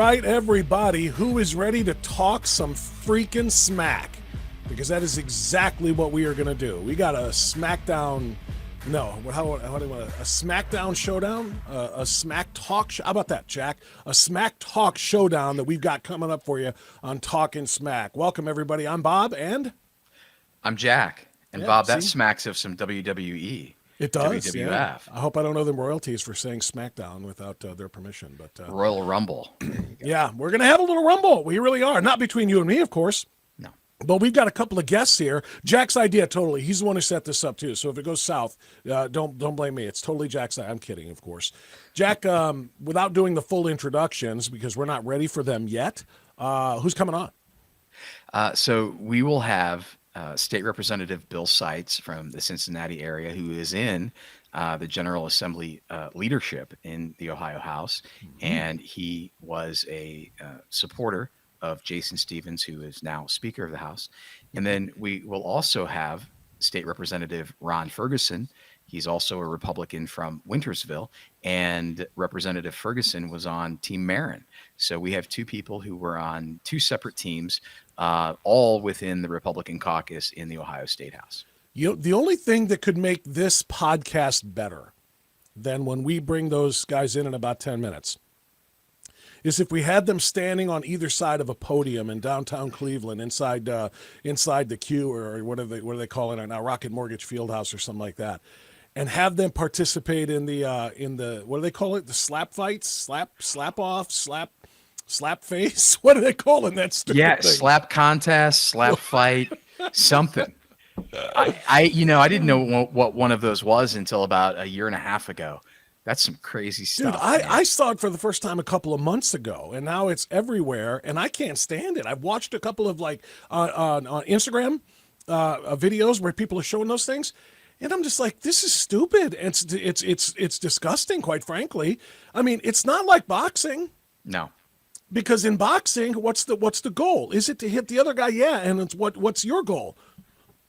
right, everybody, who is ready to talk some freaking smack? Because that is exactly what we are going to do. We got a SmackDown, how do you want a SmackDown showdown? A Smack Talk, how about that, Jack? A Smack Talk showdown that we've got coming up for you on Talkin' Smack. Welcome, everybody. I'm Bob, and? I'm Jack. And yeah, Bob, that smacks of some WWE. It does, WWF. yeah. I hope I don't owe them royalties for saying SmackDown without their permission. But Royal Rumble. Yeah, we're going to have a little rumble. We really are. Not between you and me, of course. No. But we've got a couple of guests here. Jack's idea, totally. He's the one who set this up, too. So if it goes south, don't blame me. It's totally Jack's idea. I'm kidding, of course. Jack, without doing the full introductions, because we're not ready for them yet, who's coming on? So we will have State Representative Bill Seitz from the Cincinnati area, who is in the General Assembly leadership in the Ohio House. Mm-hmm. And he was a supporter of Jason Stevens, who is now Speaker of the House. And then we will also have State Representative Ron Ferguson. He's also a Republican from Wintersville, and Representative Ferguson was on Team Marin. So we have two people who were on two separate teams, all within the Republican caucus in the Ohio State House. The only thing that could make this podcast better than when we bring those guys in about 10 minutes is if we had them standing on either side of a podium in downtown Cleveland, inside the Q, or what do they call it now, Rocket Mortgage Fieldhouse or something like that, and have them participate in the what do they call it, the slap fights, slap off, slap face, what do they call it, that stupid thing? Slap contest, slap fight, something. I didn't know what one of those was until about a year and a half ago. That's some crazy stuff. Dude, I saw it for the first time a couple of months ago, and now it's everywhere, and I can't stand it. I've watched a couple of on Instagram videos where people are showing those things, and I'm just like, this is stupid. It's disgusting, quite frankly. I mean, it's not like boxing. No. Because in boxing, what's the goal? Is it to hit the other guy? Yeah, and it's what's your goal?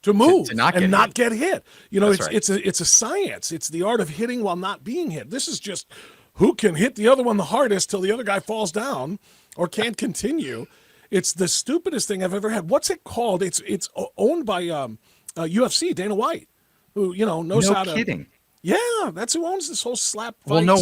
To move to not get hit. That's it's a science. It's the art of hitting while not being hit. This is just who can hit the other one the hardest till the other guy falls down or can't continue. It's the stupidest thing I've ever had. What's it called? It's owned by UFC, Dana White, who knows how to. No kidding. Yeah, that's who owns this whole slap fight. Well, no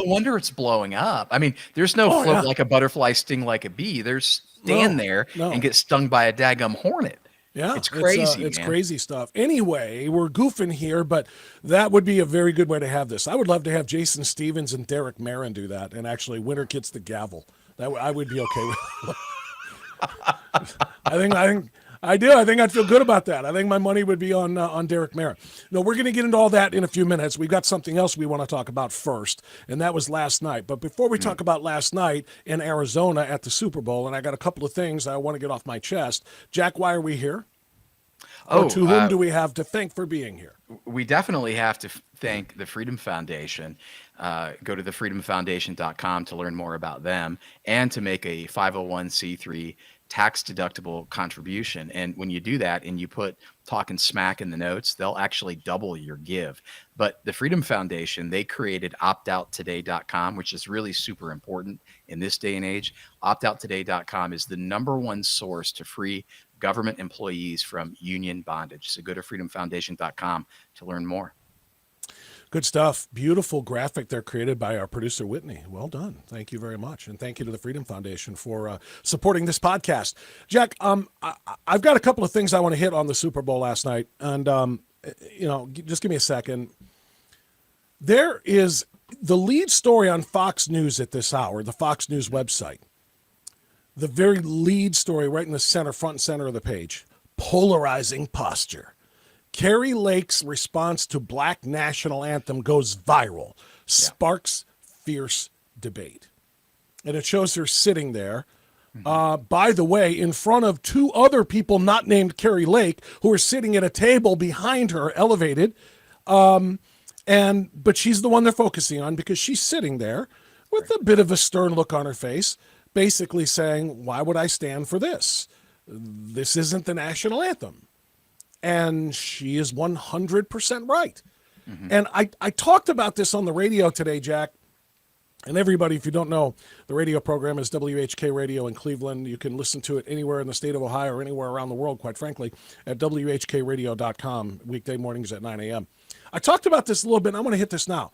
wonder it's blowing up. I mean, there's no float like a butterfly, sting like a bee. There's stand there and get stung by a daggum hornet. Yeah, it's crazy. It's crazy stuff. Anyway, we're goofing here, but that would be a very good way to have this. I would love to have Jason Stevens and Derek Marin do that, and actually winner gets the gavel. I would be okay with. I think I'd feel good about that. I think my money would be on Derek Marin. No, we're going to get into all that in a few minutes. We've got something else we want to talk about first, and that was last night. But before we talk about last night in Arizona at the Super Bowl, and I got a couple of things I want to get off my chest. Jack, why are we here? Or to whom do we have to thank for being here? We definitely have to thank the Freedom Foundation. Go to thefreedomfoundation.com to learn more about them and to make a 501c3 tax-deductible contribution. And when you do that and you put Talkin' Smack in the notes, they'll actually double your give. But the Freedom Foundation, they created optouttoday.com, which is really super important in this day and age. Optouttoday.com is the #1 source to free government employees from union bondage. So go to freedomfoundation.com to learn more. Good stuff. Beautiful graphic there created by our producer, Whitney. Well done. Thank you very much. And thank you to the Freedom Foundation for supporting this podcast. Jack, I've got a couple of things I want to hit on the Super Bowl last night. And, just give me a second. There is the lead story on Fox News at this hour, the Fox News website. The very lead story right in the center, front and center of the page. Polarizing posture. Kari Lake's response to Black National Anthem goes viral, sparks fierce debate. And it shows her sitting there, by the way, in front of two other people not named Kari Lake, who are sitting at a table behind her, elevated. But she's the one they're focusing on because she's sitting there with a bit of a stern look on her face, basically saying, why would I stand for this? This isn't the national anthem. And she is 100% right. Mm-hmm. And I talked about this on the radio today, Jack. And everybody, if you don't know, the radio program is WHK Radio in Cleveland. You can listen to it anywhere in the state of Ohio or anywhere around the world, quite frankly, at WHKradio.com, weekday mornings at 9 a.m. I talked about this a little bit, and I'm going to hit this now.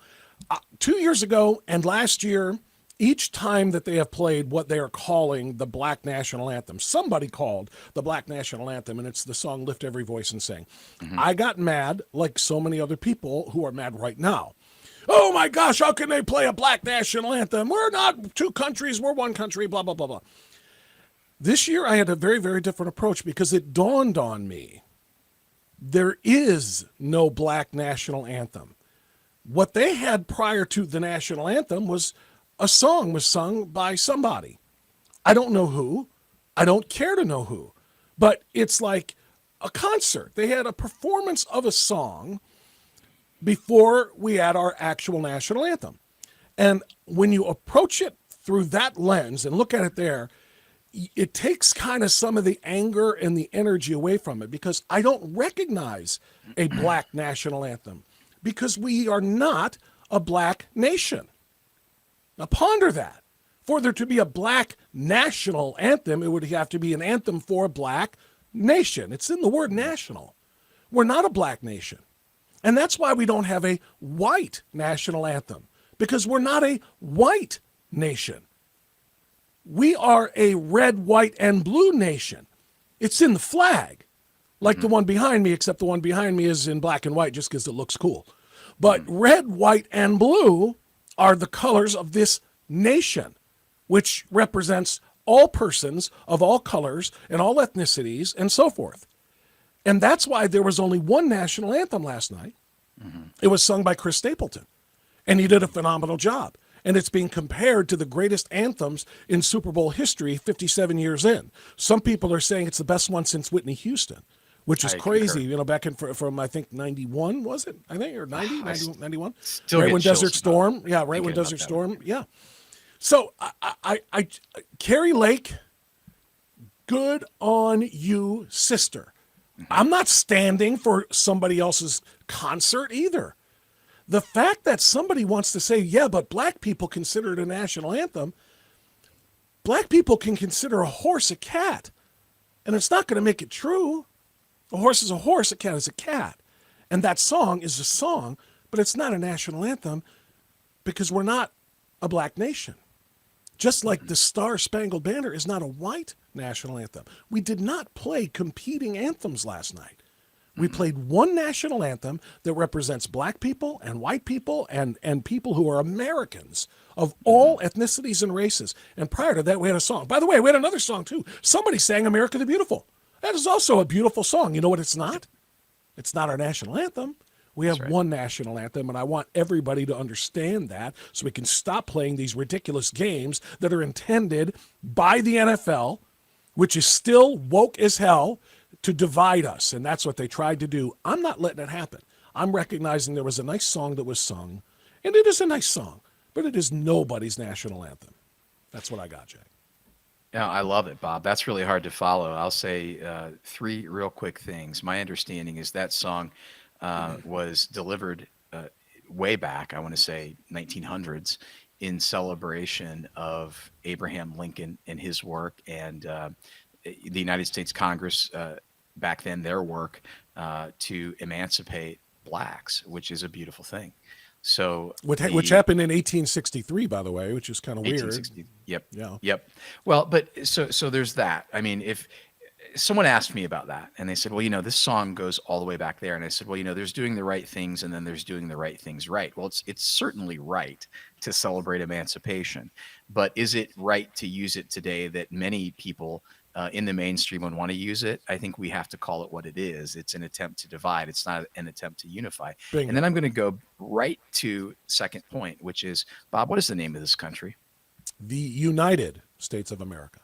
2 years ago and last year, each time that they have played what they are calling the Black National Anthem, somebody called the Black National Anthem, and it's the song Lift Every Voice and Sing. I got mad, like so many other people who are mad right now. Oh my gosh, how can they play a Black National Anthem? We're not two countries, we're one country, blah, blah, blah, blah. This year I had a very, very different approach because it dawned on me there is no Black National Anthem. What they had prior to the National Anthem was a song was sung by somebody. I don't know who. I don't care to know who. But it's like a concert. They had a performance of a song before we had our actual national anthem. And when you approach it through that lens and look at it there, it takes kind of some of the anger and the energy away from it because I don't recognize a Black national anthem because we are not a Black nation. Now ponder that. For there to be a Black national anthem, it would have to be an anthem for a Black nation. It's in the word national. We're not a Black nation. And that's why we don't have a white national anthem, because we're not a white nation. We are a red, white, and blue nation. It's in the flag, like the one behind me, except the one behind me is in black and white just because it looks cool. But red, white, and blue are the colors of this nation, which represents all persons of all colors and all ethnicities and so forth. And that's why there was only one national anthem last night. It was sung by Chris Stapleton, and he did a phenomenal job. And it's being compared to the greatest anthems in Super Bowl history 57 years in. Some people are saying it's the best one since Whitney Houston, which is crazy. You know, back in from I think 91, was it? I think, or 90, 91? Right when Desert Storm. Yeah, right when Desert Storm. Yeah. So I Carrie Lake, good on you, sister. I'm not standing for somebody else's concert either. The fact that somebody wants to say, yeah, but Black people consider it a national anthem, Black people can consider a horse a cat, and it's not going to make it true. A horse is a horse, a cat is a cat. And that song is a song, but it's not a national anthem because we're not a Black nation. Just like the Star-Spangled Banner is not a white national anthem. We did not play competing anthems last night. We played one national anthem that represents Black people and white people and people who are Americans of all ethnicities and races. And prior to that, we had a song. By the way, we had another song, too. Somebody sang America the Beautiful. That is also a beautiful song. You know what it's not? It's not our national anthem. We have one national anthem, and I want everybody to understand that so we can stop playing these ridiculous games that are intended by the NFL, which is still woke as hell, to divide us. And that's what they tried to do. I'm not letting it happen. I'm recognizing there was a nice song that was sung, and it is a nice song, but it is nobody's national anthem. That's what I got, Jack. Yeah, I love it, Bob. That's really hard to follow. I'll say three real quick things. My understanding is that song was delivered way back, I want to say 1900s, in celebration of Abraham Lincoln and his work, and the United States Congress back then, their work to emancipate Blacks, which is a beautiful thing. So which happened in 1863, by the way, which is kind of weird. Yep. Yeah. Yep. Well, but so there's that. I mean, if someone asked me about that and they said, well, you know, this song goes all the way back there. And I said, well, you know, there's doing the right things and then there's doing the right things right. Well, it's certainly right to celebrate emancipation, but is it right to use it today that many people in the mainstream would want to use it? I think we have to call it what it is. It's an attempt to divide. It's not an attempt to unify. Bingo. And then I'm going to go right to second point, which is, Bob, what is the name of this country? The United States of America.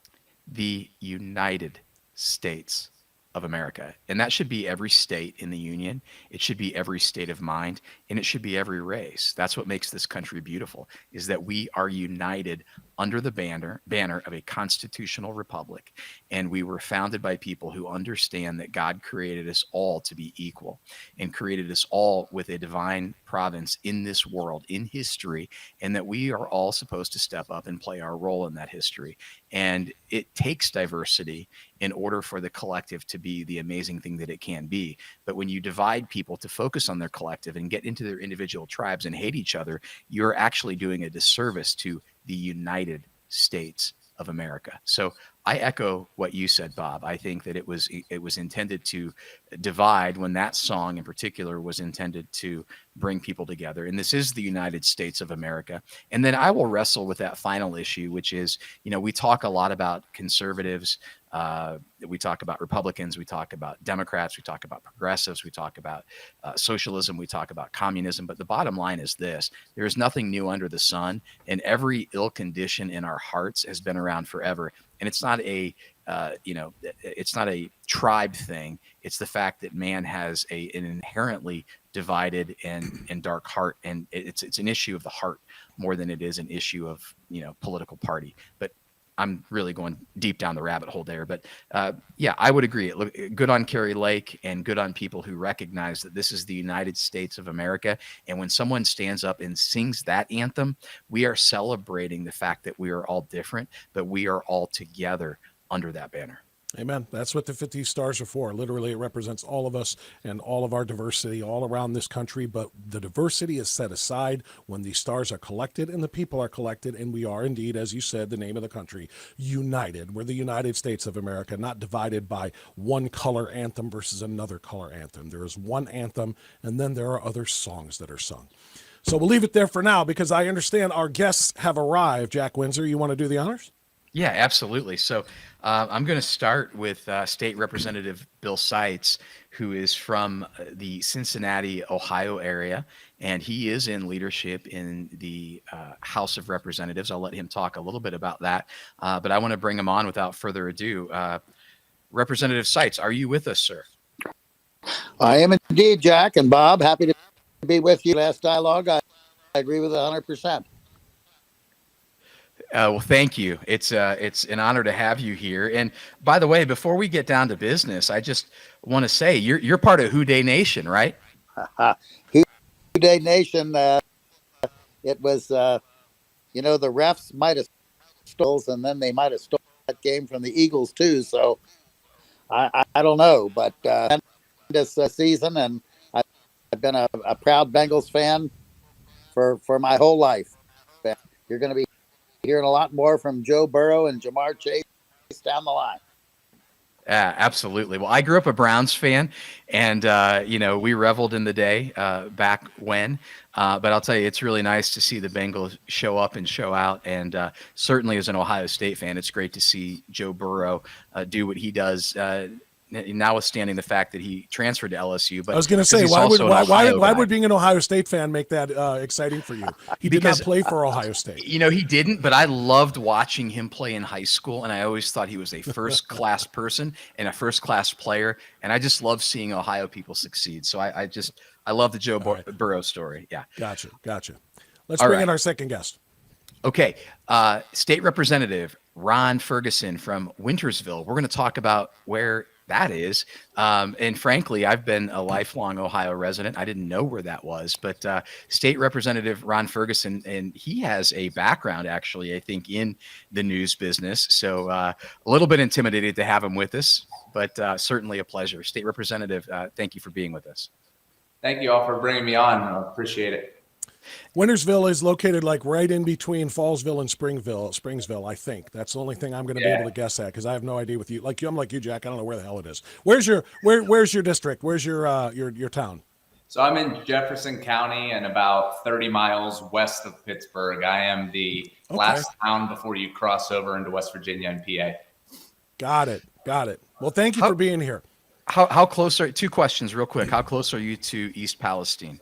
The United States of America. And that should be every state in the union. It should be every state of mind, and it should be every race. That's what makes this country beautiful, is that we are united under the banner of a constitutional republic. And we were founded by people who understand that God created us all to be equal and created us all with a divine providence in this world, in history, and that we are all supposed to step up and play our role in that history. And it takes diversity in order for the collective to be the amazing thing that it can be. But when you divide people to focus on their collective and get into their individual tribes and hate each other, you're actually doing a disservice to the United States of America. So I echo what you said, Bob. I think that it was intended to divide, when that song in particular was intended to bring people together. And this is the United States of America. And then I will wrestle with that final issue, which is, we talk a lot about conservatives. We talk about Republicans, we talk about Democrats, we talk about progressives, we talk about socialism, we talk about communism. But the bottom line is this: there is nothing new under the sun, and every ill condition in our hearts has been around forever. And it's not it's not a tribe thing. It's the fact that man has an inherently divided and dark heart, and it's an issue of the heart more than it is an issue of political party. But I'm really going deep down the rabbit hole there. But yeah, I would agree. Look, good on Kerry Lake, and good on people who recognize that this is the United States of America. And when someone stands up and sings that anthem, we are celebrating the fact that we are all different, but we are all together under that banner. Amen. That's what the 50 stars are for. Literally, it represents all of us and all of our diversity all around this country. But the diversity is set aside when these stars are collected and the people are collected. And we are indeed, as you said, the name of the country, united. We're the United States of America, not divided by one color anthem versus another color anthem. There is one anthem, and then there are other songs that are sung. So we'll leave it there for now, because I understand our guests have arrived. Jack Windsor, you want to do the honors? Yeah, absolutely. So I'm going to start with State Representative Bill Seitz, who is from the Cincinnati, Ohio area, and he is in leadership in the House of Representatives. I'll let him talk a little bit about that, but I want to bring him on without further ado. Representative Seitz, are you with us, sir? I am indeed, Jack and Bob. Happy to be with you. Last dialogue, I agree with 100%. Well, thank you. It's an honor to have you here. And by the way, before we get down to business, I just want to say you're part of Who Day Nation, right? Who Day Nation. It was, the refs might have stolen, and then they might have stolen that game from the Eagles too. So I don't know, but this season, and I've been a proud Bengals fan for my whole life. You're going to be hearing a lot more from Joe Burrow and Jamar Chase down the line. Absolutely. Well, I grew up a Browns fan, and we reveled in the day back when. But I'll tell you, it's really nice to see the Bengals show up and show out. And certainly, as an Ohio State fan, it's great to see Joe Burrow do what he does. Notwithstanding the fact that he transferred to LSU, but I was going to say, why would being an Ohio State fan make that exciting for you? He did not play for Ohio State. He didn't, but I loved watching him play in high school, and I always thought he was a first-class person and a first-class player, and I just love seeing Ohio people succeed. So I love the Joe Burrow story. Yeah. Gotcha. Let's bring in our second guest. Okay. State Representative Ron Ferguson from Wintersville. We're going to talk about where that is. And frankly, I've been a lifelong Ohio resident. I didn't know where that was, but State Representative Ron Ferguson, and he has a background, actually, I think, in the news business. So a little bit intimidated to have him with us, but certainly a pleasure. State Representative, thank you for being with us. Thank you all for bringing me on. I appreciate it. Wintersville is located like right in between Fallsville and Springsville, I think. That's the only thing I'm going to be able to guess at, because I have no idea with you. I'm like you, Jack. I don't know where the hell it is. Where's your district? Where's your town? So I'm in Jefferson County and about 30 miles west of Pittsburgh. I am the last town before you cross over into West Virginia and PA. Got it. Well, thank you for being here. How close are, two questions real quick. How close are you to East Palestine?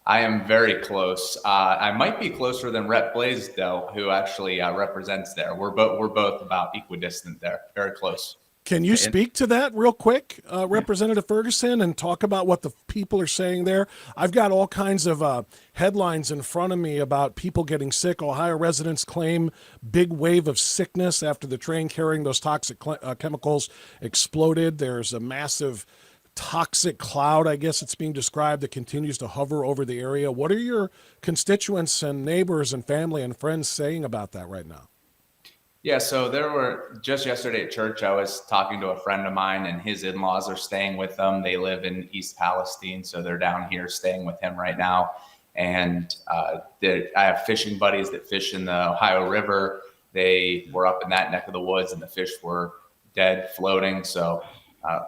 I am very close. I might be closer than Rep Blaisdell, who actually represents there. We're both about equidistant there, very close. Can you speak to that real quick, Representative Ferguson, and talk about what the people are saying there? I've got all kinds of headlines in front of me about people getting sick. Ohio residents claim big wave of sickness after the train carrying those toxic chemicals exploded. There's a massive toxic cloud, I guess it's being described, that continues to hover over the area. What are your constituents and neighbors and family and friends saying about that right now? Yeah, so there were just yesterday at church, I was talking to a friend of mine and his in-laws are staying with them. They live in East Palestine, so they're down here staying with him right now. And I have fishing buddies that fish in the Ohio River. They were up in that neck of the woods and the fish were dead, floating. So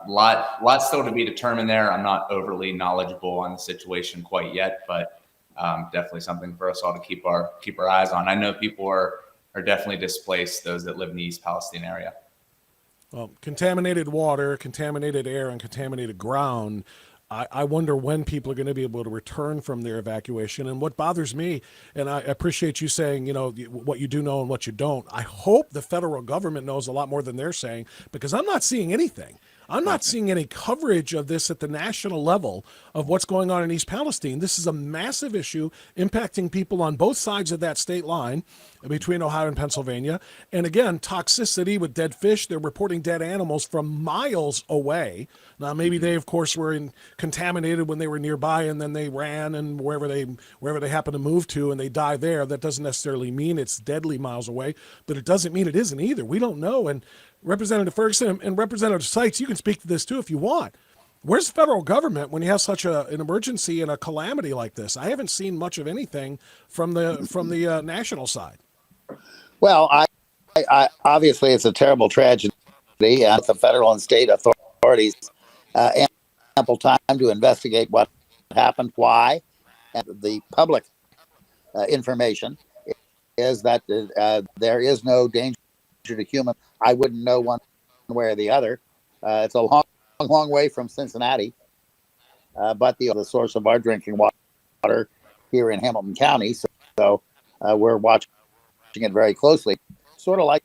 lot still to be determined there. I'm not overly knowledgeable on the situation quite yet, but definitely something for us all to keep our eyes on. I know people are definitely displaced, those that live in the East Palestine area. Well, contaminated water, contaminated air, and contaminated ground. I wonder when people are going to be able to return from their evacuation. And what bothers me, and I appreciate you saying, what you do know and what you don't. I hope the federal government knows a lot more than they're saying, because I'm not seeing anything. I'm not seeing any coverage of this at the national level of what's going on in East Palestine. This is a massive issue impacting people on both sides of that state line between Ohio and Pennsylvania. And again, toxicity with dead fish. They're reporting dead animals from miles away. Now, maybe they, of course, were contaminated when they were nearby, and then they ran and wherever they happen to move to, and they die there. That doesn't necessarily mean it's deadly miles away, but it doesn't mean it isn't either. We don't know. And Representative Ferguson and Representative Seitz, you can speak to this too if you want. Where's the federal government when you have such an emergency and a calamity like this? I haven't seen much of anything from the national side. Well, I obviously it's a terrible tragedy, and the federal and state authorities ample time to investigate what happened, why, and the public information is that there is no danger to human. I wouldn't know one way or the other. It's a long way from Cincinnati, but the source of our drinking water here in Hamilton County. So we're watching it very closely. Sort of like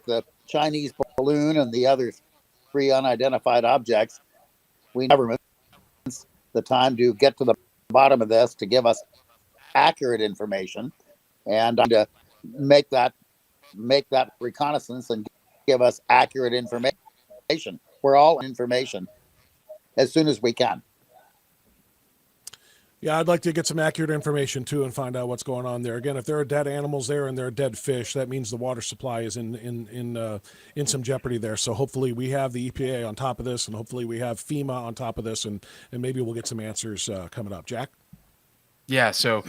the Chinese balloon and the other 3 unidentified objects. We governments the time to get to the bottom of this, to give us accurate information, and to make that reconnaissance and give us accurate information. We're all information as soon as we can. Yeah, I'd like to get some accurate information too and find out what's going on there. Again, if there are dead animals there and there are dead fish, that means the water supply is in some jeopardy there. So hopefully we have the EPA on top of this, and hopefully we have FEMA on top of this, and maybe we'll get some answers coming up. Jack? Yeah, so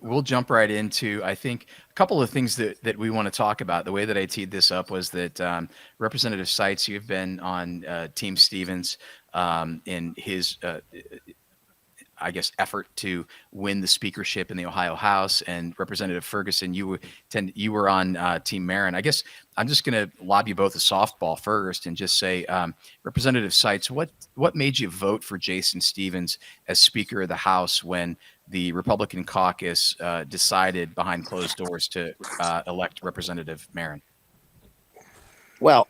we'll jump right into, I think, a couple of things that we want to talk about. The way that I teed this up was that Representative Seitz, you've been on Team Stevens in his I guess, effort to win the speakership in the Ohio House, and Representative Ferguson, you were on Team Marin. I guess I'm just going to lob you both a softball first and just say, Representative Seitz, what made you vote for Jason Stevens as Speaker of the House when the Republican caucus decided behind closed doors to elect Representative Marin? Well,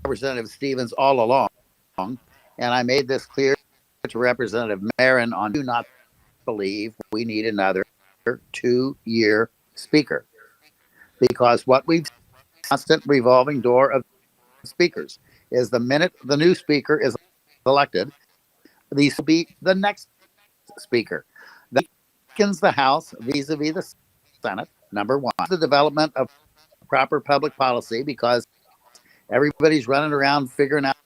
Representative Stevens all along, and I made this clear to Representative Marin on do not believe we need another 2-year speaker, because what we've constant revolving door of speakers is the minute the new speaker is elected, these will be the next speaker. That weakens the House vis-a-vis the Senate. Number one, the development of proper public policy, because everybody's running around figuring out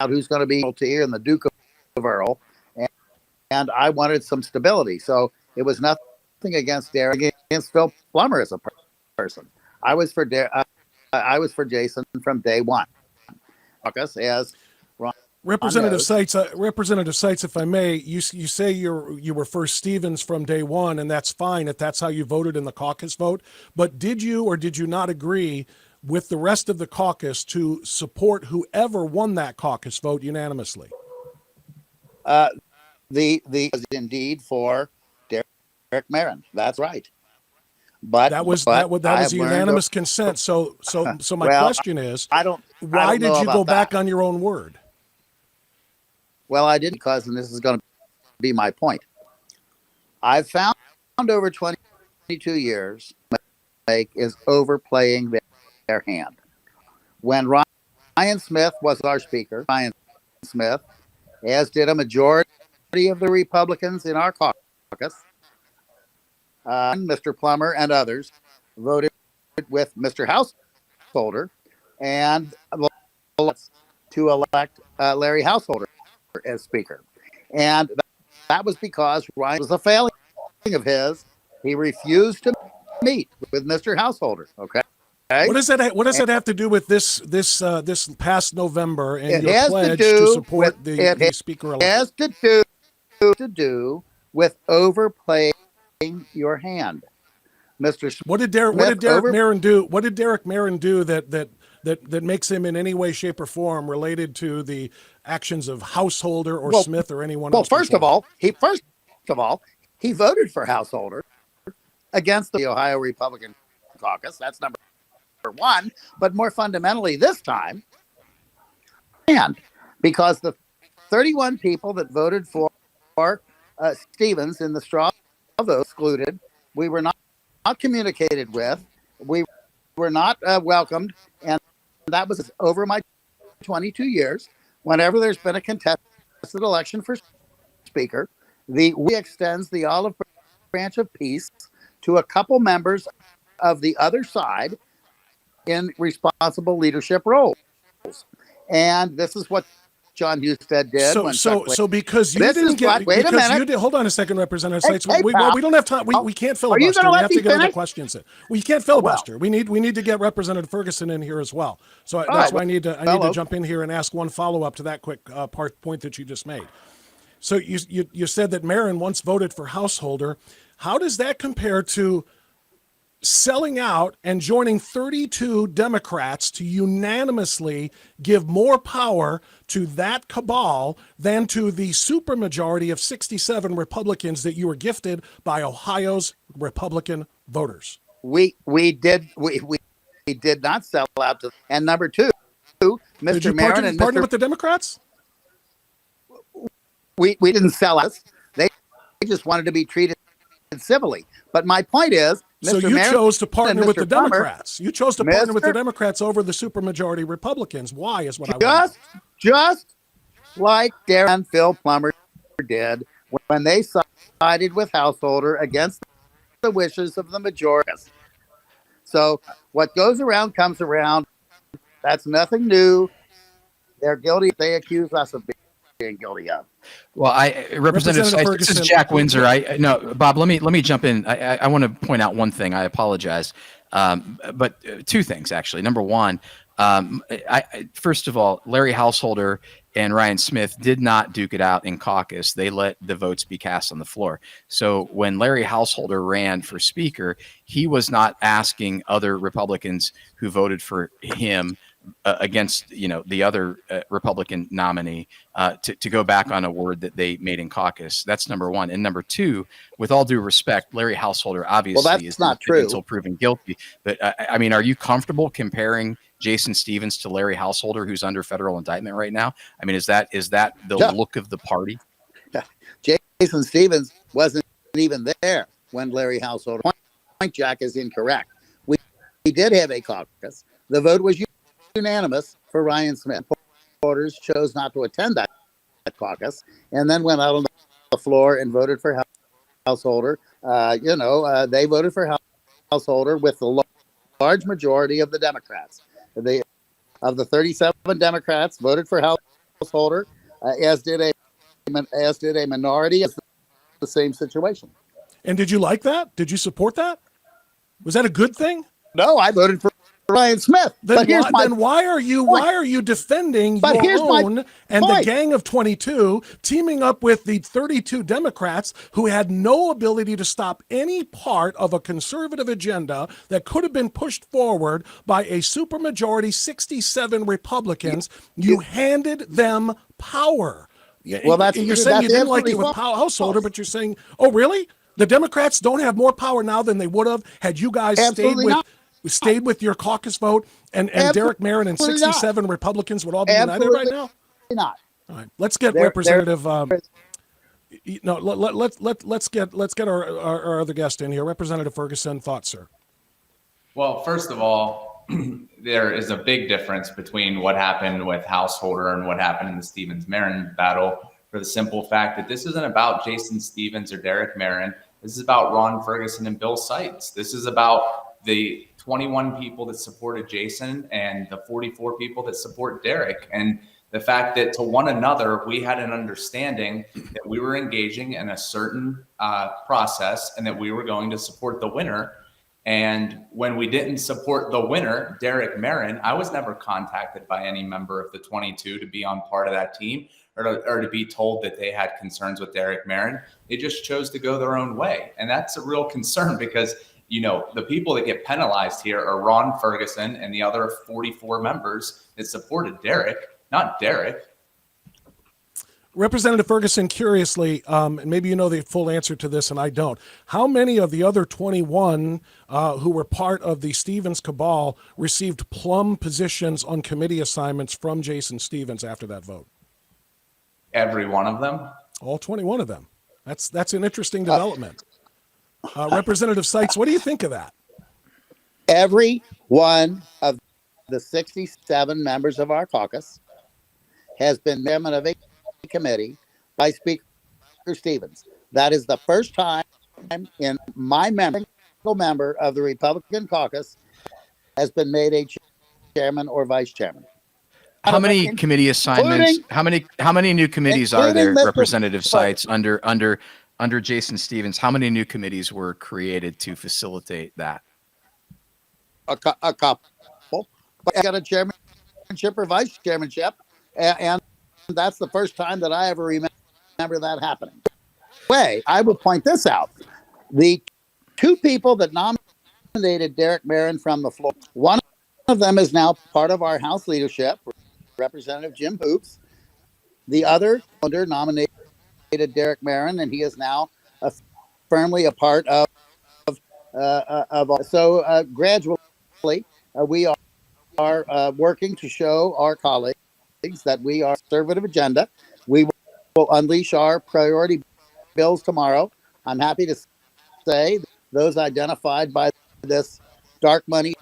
who's going to be Tier and the Duke of Earl. And I wanted some stability. So it was nothing against Phil Plummer as a person. I was for Jason from day one. As Representative Seitz, if I may, you say you were for Stevens from day one, and that's fine if that's how you voted in the caucus vote. But did you or did you not agree with the rest of the caucus to support whoever won that caucus vote unanimously? The indeed for Derek Marin. That's right. But That was but that I've was learned unanimous consent. So my well, question is, I don't why did know you go about that. back on your own word? Well, I didn't, because, and this is going to be my point. I've found over 22 years is overplaying their hand. When Ryan Smith was our speaker, Ryan Smith, as did a majority of the Republicans in our caucus, Mr. Plummer and others voted with Mr. Householder and to elect Larry Householder as speaker. And that was because Ryan was a failing of his. He refused to meet with Mr. Householder. Okay. What does that have to do with this past November and your pledge to support the speaker elect? It has to do with overplaying your hand, Mr. Smith. What did Derek Marin do? What did Derek Marin do that makes him in any way, shape, or form related to the actions of Householder or Smith or anyone else? Well, first of all, he voted for Householder against the Ohio Republican caucus. That's number one. But more fundamentally, this time, and because the 31 people that voted for Stevens in the straw vote excluded, we were not communicated with, we were not welcomed, and that was over my 22 years. Whenever there's been a contested election for speaker, we extends the olive branch of peace to a couple members of the other side in responsible leadership roles. And this is what John Husted did. So because you didn't get, wait a minute. Hold on a second, Representative Seitz. We don't have time. We can't filibuster. We have to get other questions in. We can't filibuster. We need to get Representative Ferguson in here as well. So that's why I need to jump in here and ask one follow up to that quick point that you just made. So you said that Marin once voted for Householder. How does that compare to selling out and joining 32 Democrats to unanimously give more power to that cabal than to the supermajority of 67 Republicans that you were gifted by Ohio's Republican voters? We did not sell out to, and number two, Mr. Marin and partner with the Democrats? We didn't sell out. They just wanted to be treated civilly. But my point is, Mr. So you chose to partner with the Democrats. You chose to partner with the Democrats over the supermajority Republicans. Why is what I want. Just like Darren and Phil Plummer did when they sided with Householder against the wishes of the majority. So what goes around comes around. That's nothing new. They're guilty. They accuse us of being guilty of. Well, Representative Seitz, this is Jack Windsor. No, Bob, let me jump in. I want to point out one thing. I apologize. But two things, actually. Number one, first of all, Larry Householder and Ryan Smith did not duke it out in caucus. They let the votes be cast on the floor. So when Larry Householder ran for speaker, he was not asking other Republicans who voted for him against the other Republican nominee to go back on a word that they made in caucus. That's number one. And number two, with all due respect, Larry Householder obviously is not true until proven guilty. But I mean, are you comfortable comparing Jason Stevens to Larry Householder, who's under federal indictment right now? I mean, is that the look of the party? Jason Stevens wasn't even there when Larry Householder. Point, Jack, is incorrect. We did have a caucus. The vote was unanimous for Ryan Smith. Voters chose not to attend that caucus and then went out on the floor and voted for Householder. They voted for Householder with the large majority of the Democrats. Of the 37 Democrats voted for Householder, as did a minority of the same situation. And did you like that? Did you support that? Was that a good thing? No, I voted for Ryan Smith. Then why are you defending your own and the gang of 22 teaming up with the 32 Democrats who had no ability to stop any part of a conservative agenda that could have been pushed forward by a supermajority 67 Republicans? You handed them power. Well, you're saying you didn't like it with Householder, but you're saying, oh, really? The Democrats don't have more power now than they would have had you guys stayed with your caucus vote, and Derek Merrin and 67 Republicans would all be united right now. Not. All right, let's get Representative. Let's get our other guest in here, Representative Ferguson. Thoughts, sir? Well, first of all, there is a big difference between what happened with Householder and what happened in the Stevens-Merrin battle, for the simple fact that this isn't about Jason Stevens or Derek Merrin. This is about Ron Ferguson and Bill Seitz. This is about the 21 people that supported Jason and the 44 people that support Derek. And the fact that to one another, we had an understanding that we were engaging in a certain process and that we were going to support the winner. And when we didn't support the winner, Derek Merrin, I was never contacted by any member of the 22 to be on part of that team or to be told that they had concerns with Derek Merrin. They just chose to go their own way. And that's a real concern because, you know, the people that get penalized here are Ron Ferguson and the other 44 members that supported Derek, not Derek. Representative Ferguson, curiously, and maybe you know the full answer to this and I don't, how many of the other 21 who were part of the Stevens cabal received plum positions on committee assignments from Jason Stevens after that vote? Every one of them. All 21 of them. That's an interesting development. Representative Seitz, what do you think of that? Every one of the 67 members of our caucus has been chairman of a committee by Speaker Stevens. That is the first time in my member of the Republican caucus has been made a chairman or vice chairman. How many committee assignments? How many new committees are there, Representative Seitz, under Jason Stevens? How many new committees were created to facilitate that? A couple. But I got a chairmanship or vice chairmanship, and that's the first time that I ever remember that happening. I will point this out. The two people that nominated Derek Merrin from the floor, one of them is now part of our House leadership, Representative Jim Hoops. The other nominated Derek Merrin, and he is now firmly a part of so gradually we are working to show our colleagues that we are conservative agenda. We will unleash our priority bills tomorrow. I'm happy to say those identified by this dark money,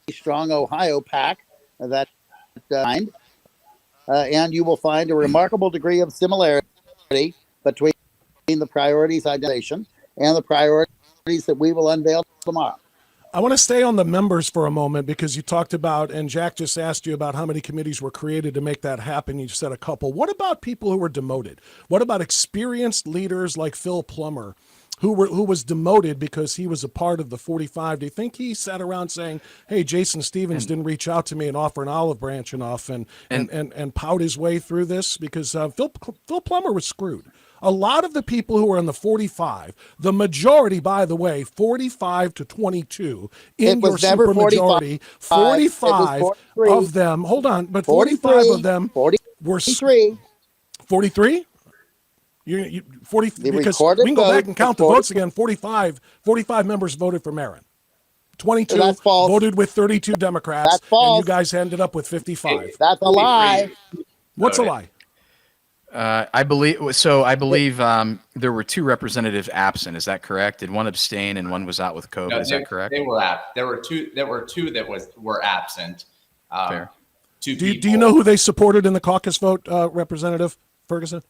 strong Ohio PAC that and you will find a remarkable degree of similarity between the priorities identification and the priorities that we will unveil tomorrow. I want to stay on the members for a moment because you talked about, and Jack just asked you about how many committees were created to make that happen. You said a couple. What about people who were demoted? What about experienced leaders like Phil Plummer, who was demoted because he was a part of the 45? Do you think he sat around saying, "Hey, Jason Stevens didn't reach out to me and offer an olive branch enough," and pout his way through this? Because Phil Plummer was screwed. A lot of the people who are in the 45, the majority, by the way, 45 to 22 in your supermajority, 45 of them, hold on, but 45 of them were 43. 43? 40, because we can go back and count the votes again. 45 members voted for Merrin. 22 voted with 32 Democrats, and you guys ended up with 55. That's a lie. What's a lie? I believe there were two representatives absent. Is that correct? Did one abstain and one was out with COVID? Is that correct? They were there were two that were absent. Fair. Do you know who they supported in the caucus vote, Representative Ferguson?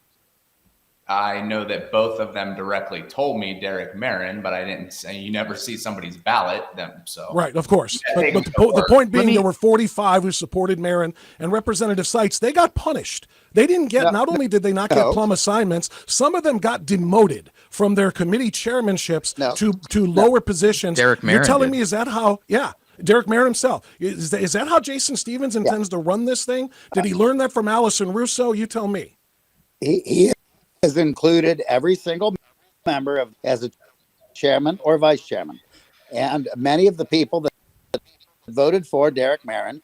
I know that both of them directly told me Derek Merrin, but I didn't say. You never see somebody's ballot, so right, of course. But the point being, there were 45 who supported Merrin, and Representative Seitz. They got punished. They didn't get. Not only did they not get plum assignments, some of them got demoted from their committee chairmanships to lower positions. Derek Merrin. You're telling me, is that how? Yeah. Derek Merrin himself. Is that how Jason Stevens intends to run this thing? Did he learn that from Allison Russo? You tell me. He has included every single member as a chairman or vice chairman. And many of the people that voted for Derek Merrin,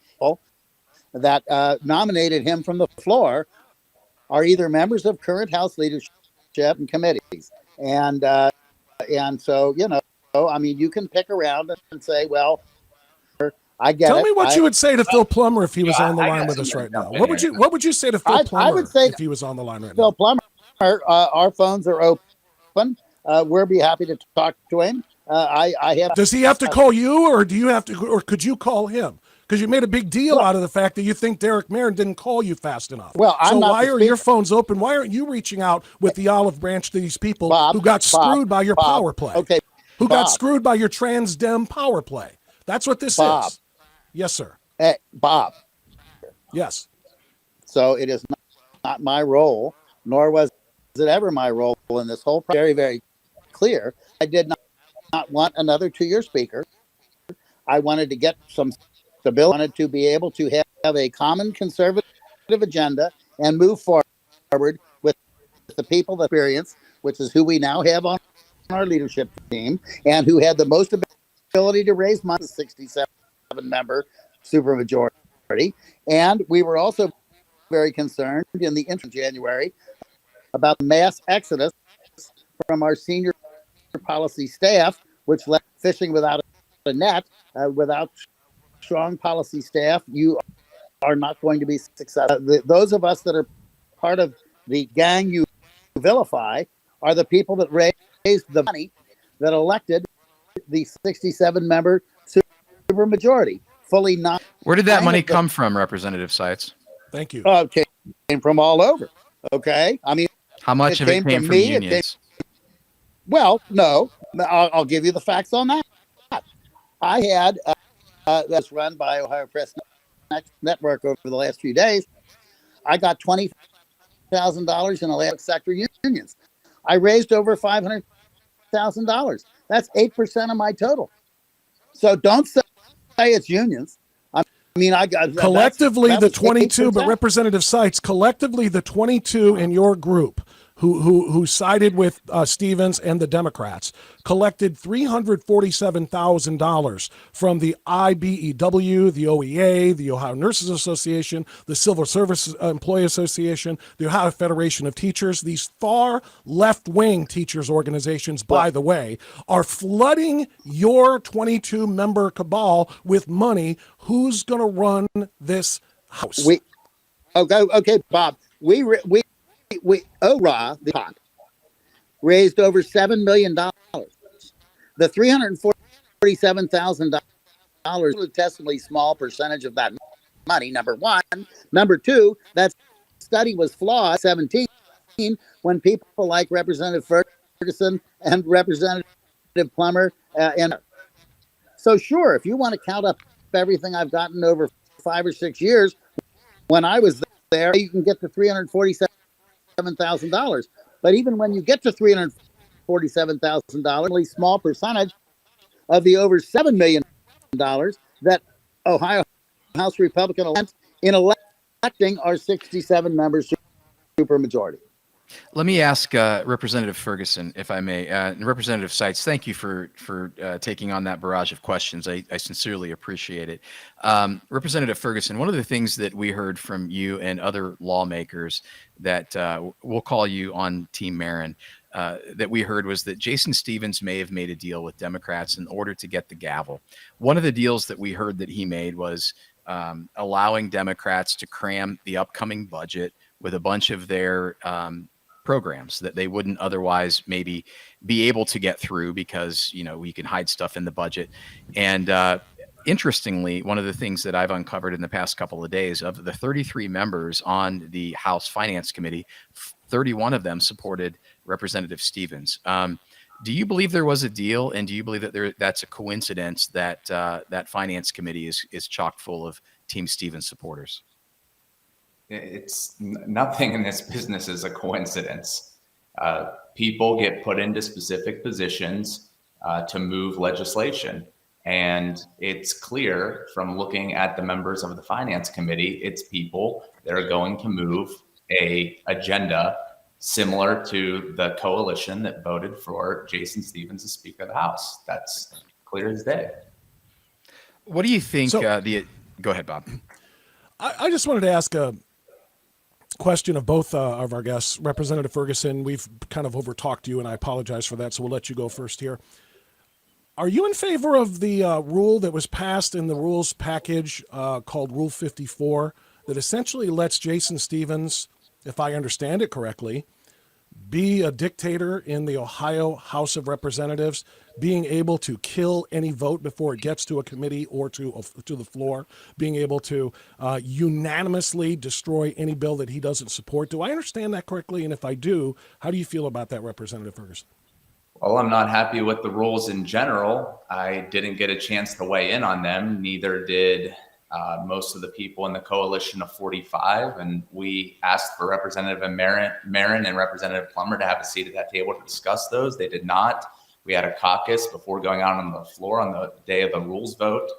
that nominated him from the floor, are either members of current House leadership and committees. And and so, I mean, you can pick around and say, well, I get Tell it. me what you would say to Phil Plummer if he was on the I line got with us something right to now. jump in What would you say to Phil I Plummer would say if he was on the line right Phil now? Plummer, our phones are open. We'll be happy to talk to him. I have. Does he have to call you, or do you have to, or could you call him? Because you made a big deal out of the fact that you think Derek Marin didn't call you fast enough. Well, I'm so not why the are your phones open? Why aren't you reaching out with the olive branch to these people Bob, who got screwed by your Bob, power play? Okay, who got Bob, screwed by your trans dem power play? That's what this Bob. is. Yes, sir. Bob. Yes. So it is not my role, nor was it ever my role in this whole process. Very, very clear. I did not want another 2-year speaker. I wanted to get some stability. I wanted to be able to have a common conservative agenda and move forward with the people that experience, which is who we now have on our leadership team, and who had the most ability to raise money, 67-member supermajority. And we were also very concerned in the interim January about the mass exodus from our senior policy staff, which left fishing without a net. Without strong policy staff, you are not going to be successful. Those of us that are part of the gang you vilify are the people that raised the money that elected the 67-member supermajority. Fully not. Where did that money come from, Representative Seitz? Thank you. It came from all over. Okay, I mean, how much of it came from unions? Well, no, I'll give you the facts on that. I had that's run by Ohio Press Network over the last few days. I got $20,000 in electric sector unions. I raised over $500,000. That's 8% of my total. So don't say it's unions. I mean, I got collectively the 22, 8%. But Representative Seitz, collectively the 22 in your group who sided with Stevens and the Democrats collected $347,000 from the IBEW, the OEA, the Ohio Nurses Association, the Civil Service Employee Association, the Ohio Federation of Teachers. These far left-wing teachers organizations, by the way, are flooding your 22-member cabal with money. Who's going to run this house? Okay, Bob. We ORA, the pot, raised over $7 million. The $347,000 is a testimony small percentage of that money, number one. Number two, that study was flawed, 17, when people like Representative Ferguson and Representative Plummer. And so, sure, if you want to count up everything I've gotten over 5 or 6 years, when I was there, you can get to $347,000. But even when you get to $347,000, only a small percentage of the over $7 million that Ohio House Republican elected in electing our 67-member supermajority. Let me ask Representative Ferguson, if I may. And Representative Seitz, thank you for taking on that barrage of questions. I sincerely appreciate it. Representative Ferguson, one of the things that we heard from you and other lawmakers that we'll call you on Team Marin, that we heard was that Jason Stevens may have made a deal with Democrats in order to get the gavel. One of the deals that we heard that he made was allowing Democrats to cram the upcoming budget with a bunch of their programs that they wouldn't otherwise maybe be able to get through because, we can hide stuff in the budget. And interestingly, one of the things that I've uncovered in the past couple of days, of the 33 members on the House Finance Committee, 31 of them supported Representative Stevens. Do you believe there was a deal, and do you believe that that's a coincidence that that Finance Committee is chock full of Team Stevens supporters? It's nothing in this business is a coincidence. People get put into specific positions to move legislation. And it's clear from looking at the members of the Finance Committee, it's people that are going to move a agenda similar to the coalition that voted for Jason Stevens as Speaker of the House. That's clear as day. What do you think? Go ahead, Bob. I just wanted to ask a question of both of our guests. Representative Ferguson, we've kind of overtalked you, and I apologize for that, so we'll let you go first here. Are you in favor of the rule that was passed in the rules package called Rule 54 that essentially lets Jason Stevens, if I understand it correctly, be a dictator in the Ohio House of Representatives, being able to kill any vote before it gets to a committee or to the floor, being able to unanimously destroy any bill that he doesn't support? Do I understand that correctly? And if I do, how do you feel about that, Representative Ferguson? Well, I'm not happy with the rules in general. I didn't get a chance to weigh in on them. Neither did most of the people in the coalition of 45. And we asked for Representative Marin and Representative Plummer to have a seat at that table to discuss those. They did not. We had a caucus before going out on the floor on the day of the rules vote.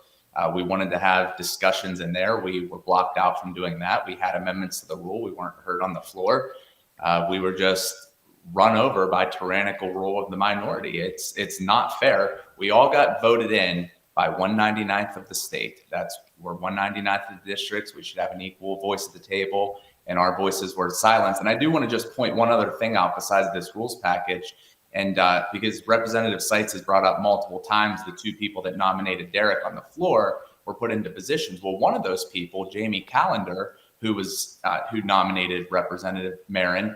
We wanted to have discussions in there. We were blocked out from doing that. We had amendments to the rule. We weren't heard on the floor. We were just run over by tyrannical rule of the minority. It's not fair. We all got voted in by 199th of the state. We're 199th of the districts. We should have an equal voice at the table, and our voices were silenced. And I do want to just point one other thing out besides this rules package. And because Representative Seitz has brought up multiple times the two people that nominated Derek on the floor were put into positions. Well, one of those people, Jamie Callender, who nominated Representative Marin,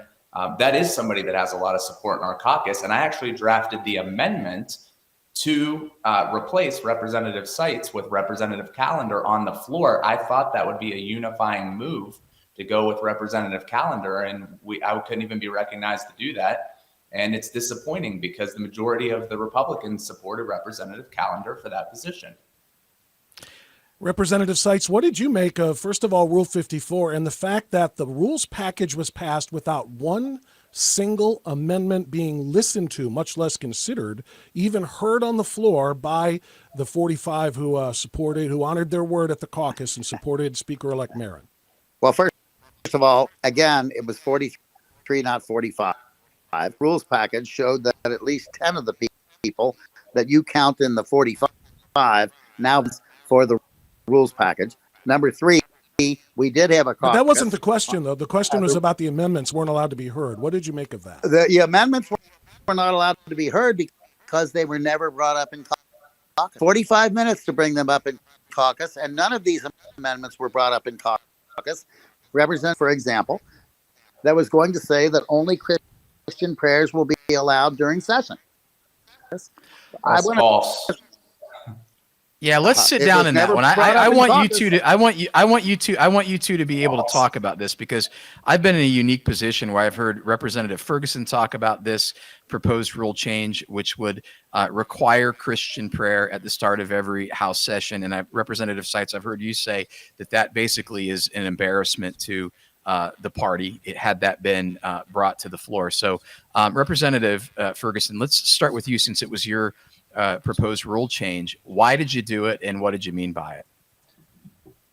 that is somebody that has a lot of support in our caucus. And I actually drafted the amendment to replace Representative Seitz with Representative Callender on the floor. I thought that would be a unifying move to go with Representative Callender, and I couldn't even be recognized to do that. And it's disappointing because the majority of the Republicans supported Representative Callender for that position. Representative Seitz, what did you make of, first of all, Rule 54 and the fact that the rules package was passed without one single amendment being listened to, much less considered, even heard on the floor by the 45 who honored their word at the caucus and supported Speaker-elect Marin? Well, first of all, again, it was 43, not 45. Rules package showed that at least 10 of the people that you count in the 45 now for the rules package. Number 3, we did have a caucus. But that wasn't the question, though. The question was about the amendments weren't allowed to be heard. What did you make of that? The amendments were not allowed to be heard because they were never brought up in caucus. 45 minutes to bring them up in caucus, and none of these amendments were brought up in caucus. Represent, for example, that was going to say that only Christian prayers will be allowed during session. That's false. Yeah, let's sit down in that one. I want you two to be able to talk about this, because I've been in a unique position where I've heard Representative Ferguson talk about this proposed rule change, which would require Christian prayer at the start of every House session. And Representative Seitz, I've heard you say that basically is an embarrassment to the party. It had that been brought to the floor. So, Representative Ferguson, let's start with you, since it was your proposed rule change. Why did you do it, and what did you mean by it?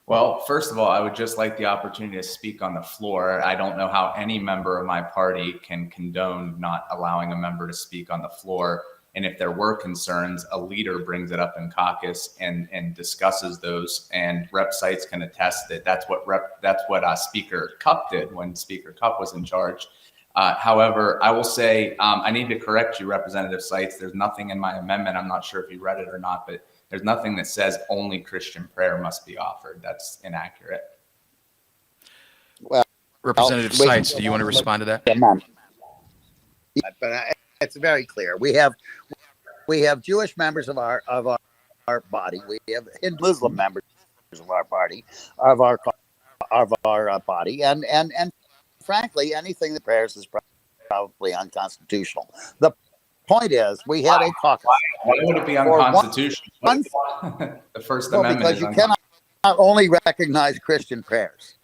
Well, first of all, I would just like the opportunity to speak on the floor. I don't know how any member of my party can condone not allowing a member to speak on the floor. And if there were concerns, a leader brings it up in caucus and discusses those. And Rep. Seitz can attest that that's what Speaker Cupp did when Speaker Cupp was in charge. However, I will say I need to correct you, Representative Seitz. There's nothing in my amendment. I'm not sure if you read it or not, but there's nothing that says only Christian prayer must be offered. That's inaccurate. Well, Representative Seitz, do you want to respond to that? But it's very clear. We have Jewish members of our body. We have Muslim members of our party, of our body, and frankly, anything that prayers is probably unconstitutional. The point is, we had a caucus. Why would it be unconstitutional? The First Amendment because you cannot only recognize Christian prayers.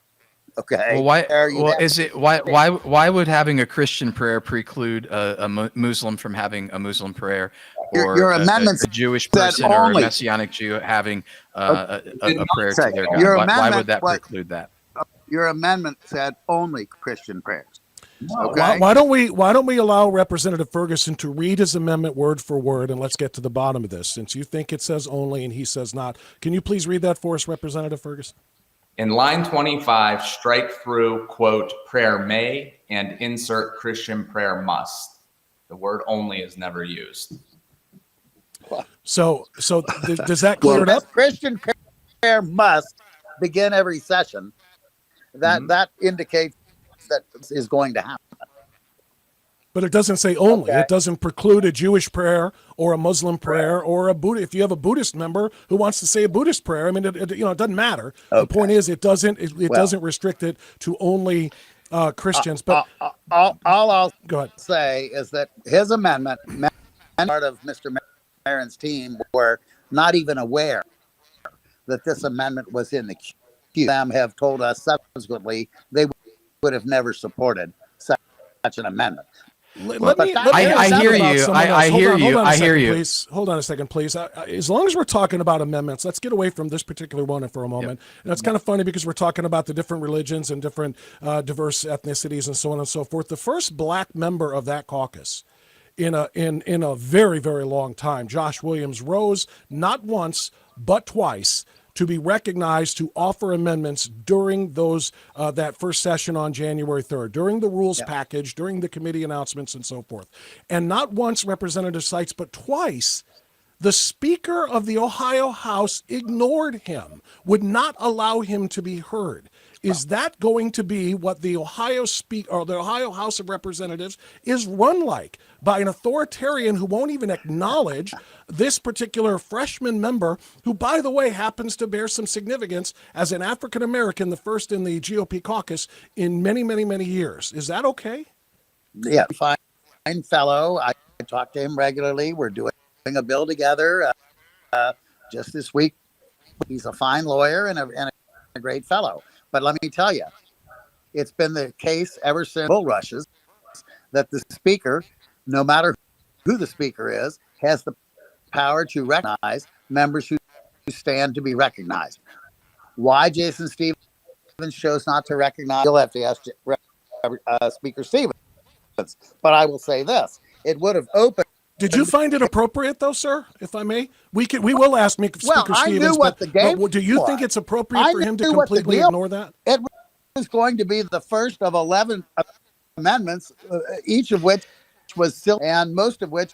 Okay. Well, why would having a Christian prayer preclude a Muslim from having a Muslim prayer, or your amendment a Jewish person or a Messianic Jew having a prayer to their God? Why would that preclude that? Your amendment said only Christian prayers. Okay. Why don't we allow Representative Ferguson to read his amendment word for word, and let's get to the bottom of this. Since you think it says only and he says not, can you please read that for us, Representative Ferguson? In line 25, strike through, quote, prayer may and insert Christian prayer must. The word only is never used. So does that clear it up? Christian prayer must begin every session. That indicates that is going to happen. But it doesn't say only. Okay. It doesn't preclude a Jewish prayer or a Muslim prayer or a Buddha. If you have a Buddhist member who wants to say a Buddhist prayer, I mean, it doesn't matter. Okay. The point is, it doesn't restrict it to only Christians. But all I'll go ahead. say is that his amendment, part of Mr. Maron's team, were not even aware that this amendment was in the queue. Them have told us subsequently they would have never supported such an amendment. I hear you. Please hold on a second, please. As long as we're talking about amendments, let's get away from this particular one for a moment. Yep. And it's kind of funny because we're talking about the different religions and different diverse ethnicities and so on and so forth. The first black member of that caucus in a very, very long time, Josh Williams, rose not once but twice to be recognized to offer amendments during those that first session on January 3rd, during the rules package, during the committee announcements and so forth. And not once, Representative Seitz, but twice, the Speaker of the Ohio House ignored him, would not allow him to be heard. Is that going to be what the Ohio House of Representatives is run like, by an authoritarian who won't even acknowledge this particular freshman member, who, by the way, happens to bear some significance as an African American, the first in the GOP caucus in many, many, many years? Is that okay? Yeah, fine fellow. I talk to him regularly. We're doing a bill together just this week. He's a fine lawyer and a great fellow. But let me tell you, it's been the case ever since bull rushes that the speaker, no matter who the speaker is, has the power to recognize members who stand to be recognized. Why Jason Stevens chose not to recognize, you'll have to ask Speaker Stevens. But I will say this, it would have opened. Did you find it appropriate, though, sir? If I may, we will ask Speaker Stevens. But do you think it's appropriate for him to completely ignore that? It was going to be the first of 11 amendments, each of which was silly, and most of which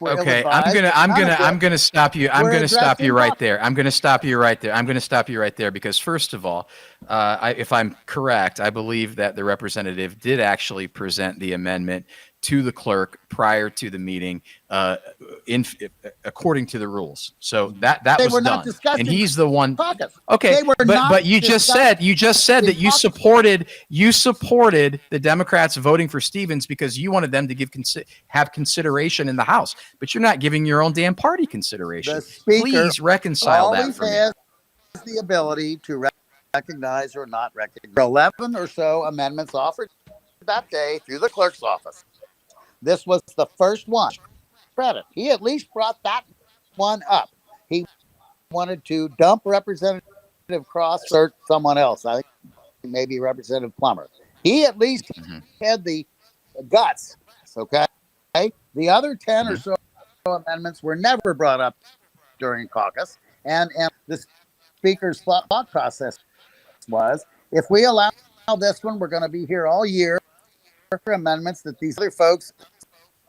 were okay. ill-advised. I'm gonna stop you. I'm gonna stop you right there. I'm gonna stop you right there because first of all, if I'm correct, I believe that the representative did actually present the amendment to the clerk prior to the meeting, according to the rules. So that was done, and he's the one. Okay, but you just said that you supported the Democrats voting for Stevens because you wanted them to have consideration in the House, but you're not giving your own damn party consideration. Please reconcile that for me. Has the ability to recognize or not recognize. 11 or so amendments offered that day through the clerk's office. This was the first one. Credit. He at least brought that one up. He wanted to dump Representative Cross or someone else. I think maybe Representative Plummer. He at least had the guts. Okay. The other 10 or so amendments were never brought up during caucus. And the speaker's thought process was, if we allow this one, we're going to be here all year for amendments that these other folks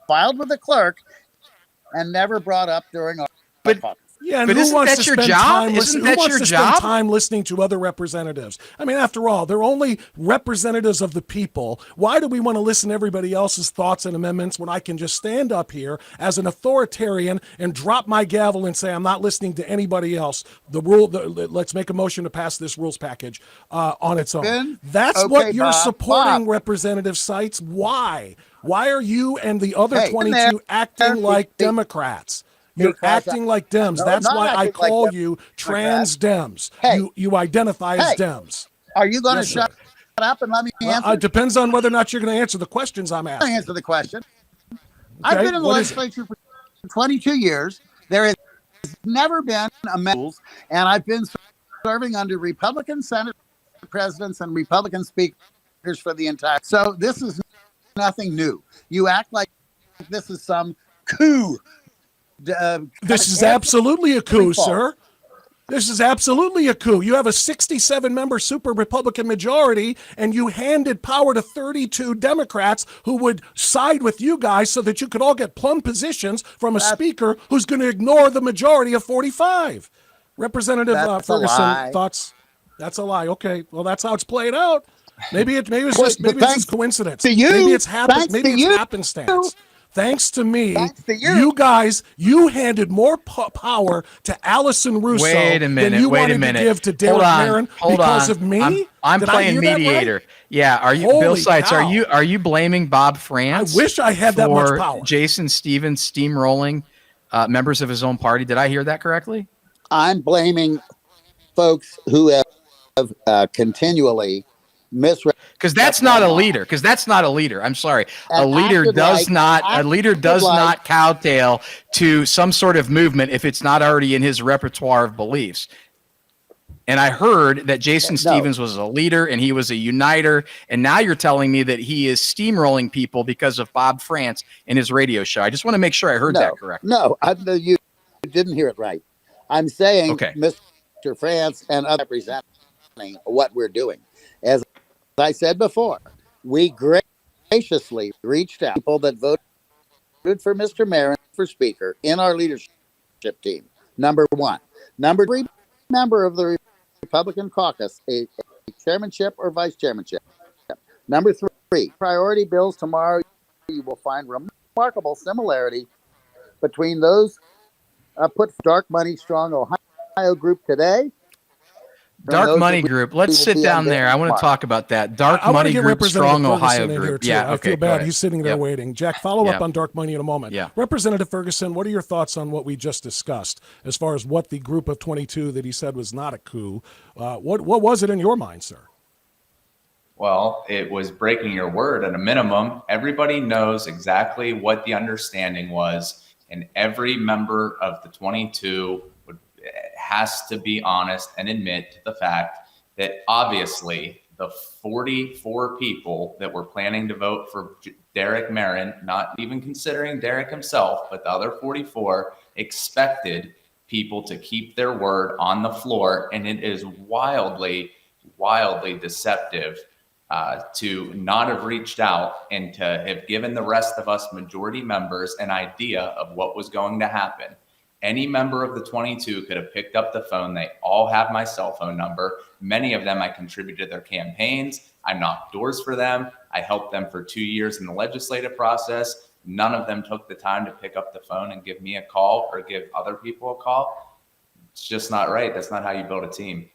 filed with the clerk and never brought up during our caucus. Yeah, and who wants to spend time listening to other representatives? I mean, after all, they're only representatives of the people. Why do we want to listen to everybody else's thoughts and amendments when I can just stand up here as an authoritarian and drop my gavel and say I'm not listening to anybody else? Let's make a motion to pass this rules package on its own. That's what you're supporting, Representative Seitz. Why? Why are you and the other 22 acting like Democrats? You're acting like Dems. That's why I call you trans Dems. You identify as Dems. Are you going to shut up and let me answer? It depends on whether or not you're going to answer the questions I'm asking. Answer the question. Okay. I've been in the legislature for 22 years. There has never been amendments, and I've been serving under Republican Senate presidents and Republican speakers for the entire. So this is nothing new. You act like this is some coup. This is absolutely a coup, sir. This is absolutely a coup. You have a 67-member super Republican majority, and you handed power to 32 Democrats who would side with you guys so that you could all get plum positions from a speaker who's going to ignore the majority of 45. Representative Ferguson, thoughts? That's a lie. Okay, well, that's how it's played out. Maybe it's just coincidence. Maybe it's happenstance. Thanks to me, you guys, you handed more power to Allison Russo than you wanted to give to Derek Barron because of me. I'm playing mediator. Right? Yeah, are you, Bill Seitz? Are you blaming Bob France? I wish I had that much power. Jason Stevens steamrolling members of his own party. Did I hear that correctly? I'm blaming folks who have continually misrepresented. Because that's not a leader. I'm sorry. A leader does not kowtow to some sort of movement if it's not already in his repertoire of beliefs. And I heard that Jason Stevens was a leader and he was a uniter. And now you're telling me that he is steamrolling people because of Bob France in his radio show. I just want to make sure I heard that correctly. No, you didn't hear it right. I'm saying Mr. France and others representing what we're doing. As I said before, we graciously reached out to people that voted for Mr. Marin for Speaker in our leadership team. Number one. Number three, member of the Republican caucus, a chairmanship or vice chairmanship. Number three, priority bills tomorrow. You will find remarkable similarity between those put Dark Money Strong Ohio group today. Dark Money Group. Let's sit down there. I want to talk about that. Dark Money Group, Strong Ohio Group. Yeah, I feel bad. He's sitting there waiting. Jack, follow up on Dark Money in a moment. Yeah. Representative Ferguson, what are your thoughts on what we just discussed as far as what the group of 22 that he said was not a coup? What was it in your mind, sir? Well, it was breaking your word at a minimum. Everybody knows exactly what the understanding was, and every member of the 22 has to be honest and admit to the fact that obviously the 44 people that were planning to vote for Derek Barron, not even considering Derek himself, but the other 44 expected people to keep their word on the floor. And it is wildly, wildly deceptive to not have reached out and to have given the rest of us majority members an idea of what was going to happen. Any member of the 22 could have picked up the phone. They all have my cell phone number. Many of them I contributed to their campaigns. I knocked doors for them. I helped them for 2 years in the legislative process. None of them took the time to pick up the phone and give me a call or give other people a call. It's just not right. That's not how you build a team.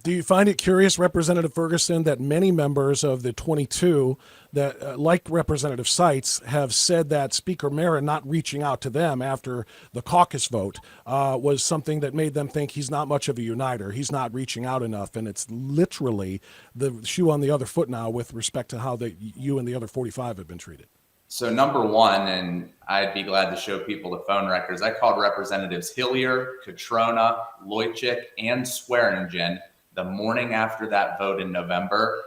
Do you find it curious, Representative Ferguson, that many members of the 22 that, like Representative Seitz, have said that Speaker Barron not reaching out to them after the caucus vote was something that made them think he's not much of a uniter. He's not reaching out enough, and it's literally the shoe on the other foot now with respect to how you and the other 45 have been treated. So number one, and I'd be glad to show people the phone records, I called Representatives Hillier, Catrona, Loychik, and Swearingen the morning after that vote in November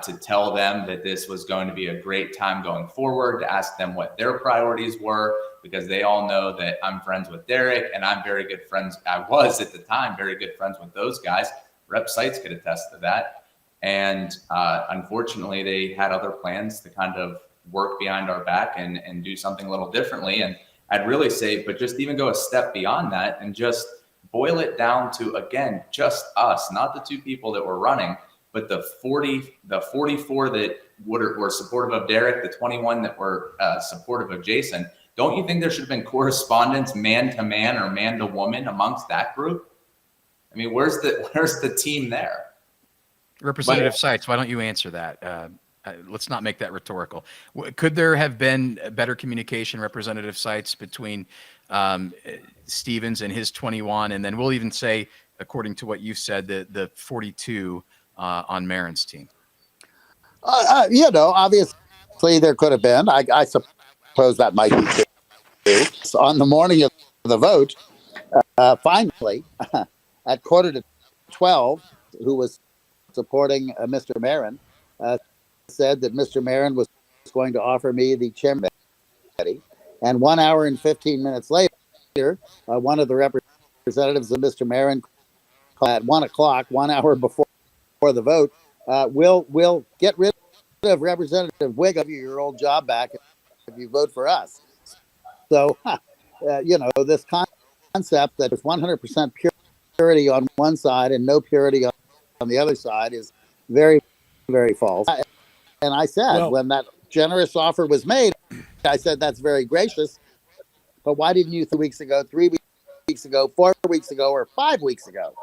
to tell them that this was going to be a great time going forward, to ask them what their priorities were, because they all know that I'm friends with Derek and I'm very good friends. I was at the time very good friends with those guys. Rep Seitz could attest to that. And unfortunately, they had other plans to kind of work behind our back and do something a little differently. And I'd really say, but just even go a step beyond that and just boil it down to, again, just us, not the two people that were running, but the 44 that were supportive of Derek, the 21 that were supportive of Jason. Don't you think there should have been correspondence man to man or man to woman amongst that group? I mean, where's the team there? Representative Seitz, why don't you answer that? Let's not make that rhetorical. Could there have been better communication, Representative Seitz, between Stevens and his 21, and then we'll even say, according to what you said, the 42 on Barron's team? Obviously there could have been. I suppose that might be true. So on the morning of the vote, finally, at 11:45, who was supporting Mr. Barron, said that Mr. Barron was going to offer me the chairman. And 1 hour and 15 minutes later, one of the representatives of Mr. Barron at 1 o'clock, 1 hour before the vote, we'll get rid of Representative Wig of your old job back if you vote for us. So, this concept that is 100% purity on one side and no purity on the other side is very, very false. And I said, when that generous offer was made, I said, that's very gracious. But why didn't you 3 weeks ago, 3 weeks ago, 4 weeks ago, or 5 weeks ago?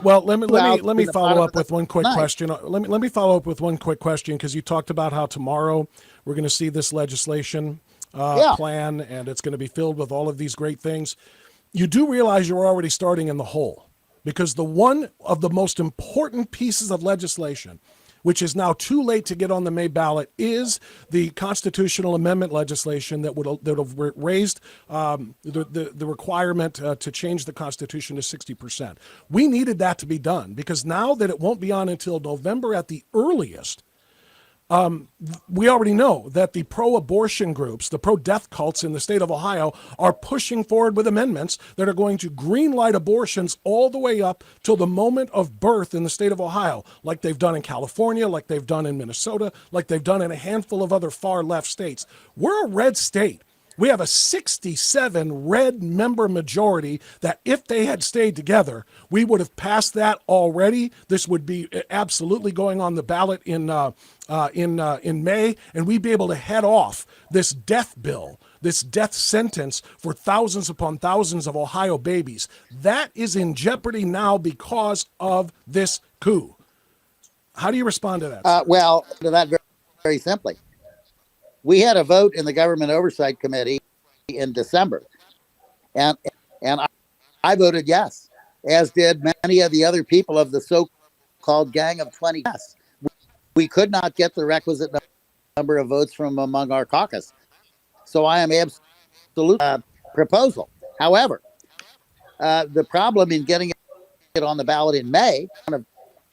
Well, let me follow up with one quick question. Let me follow up with one quick question, because you talked about how tomorrow we're going to see this legislation plan, and it's going to be filled with all of these great things. You do realize you're already starting in the hole, because the one of the most important pieces of legislation, which is now too late to get on the May ballot, is the constitutional amendment legislation that would have raised the requirement to change the Constitution to 60%. We needed that to be done, because now that it won't be on until November at the earliest, we already know that the pro-abortion groups, the pro-death cults in the state of Ohio, are pushing forward with amendments that are going to greenlight abortions all the way up till the moment of birth in the state of Ohio, like they've done in California, like they've done in Minnesota, like they've done in a handful of other far-left states. We're a red state. We have a 67 red member majority that if they had stayed together, we would have passed that already. This would be absolutely going on the ballot in May, and we'd be able to head off this death bill, this death sentence for thousands upon thousands of Ohio babies. That is in jeopardy now because of this coup. How do you respond to that? Well, to that very, very simply. We had a vote in the Government Oversight Committee in December, and I voted yes, as did many of the other people of the so-called Gang of 20 yes. We could not get the requisite number of votes from among our caucus. So I am absolutely proposal. However, the problem in getting it on the ballot in May, one of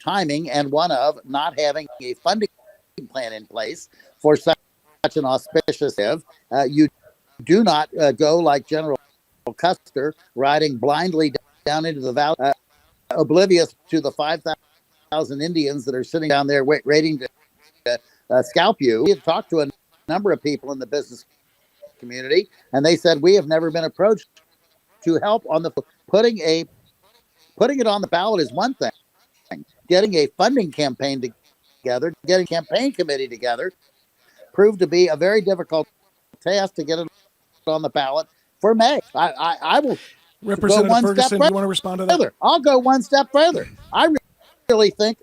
timing and one of not having a funding plan in place for such an auspicious you do not go like General Custer, riding blindly down into the valley, oblivious to the 5,000 Indians that are sitting down there waiting to scalp you. We have talked to a number of people in the business community, and they said we have never been approached to help on the putting it on the ballot is one thing. Getting a funding campaign together, getting a campaign committee together, proved to be a very difficult task to get it on the ballot for May. I will Representative go one Ferguson, step do you want to respond to that? further. I'll go one step further. I really think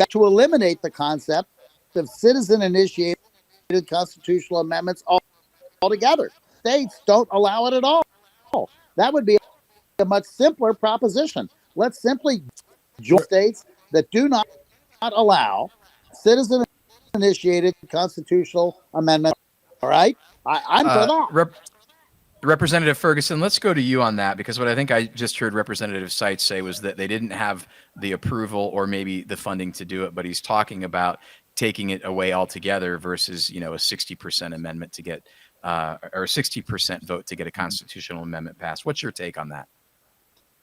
to eliminate the concept of citizen-initiated constitutional amendments altogether. States don't allow it at all. That would be a much simpler proposition. Let's simply join states that do not allow citizen-initiated constitutional amendments. All right? I'm for that. Representative Ferguson, let's go to you on that, because what I think I just heard Representative Seitz say was that they didn't have the approval or maybe the funding to do it, but he's talking about taking it away altogether versus, a 60% amendment to get, or 60% vote to get a constitutional amendment passed. What's your take on that?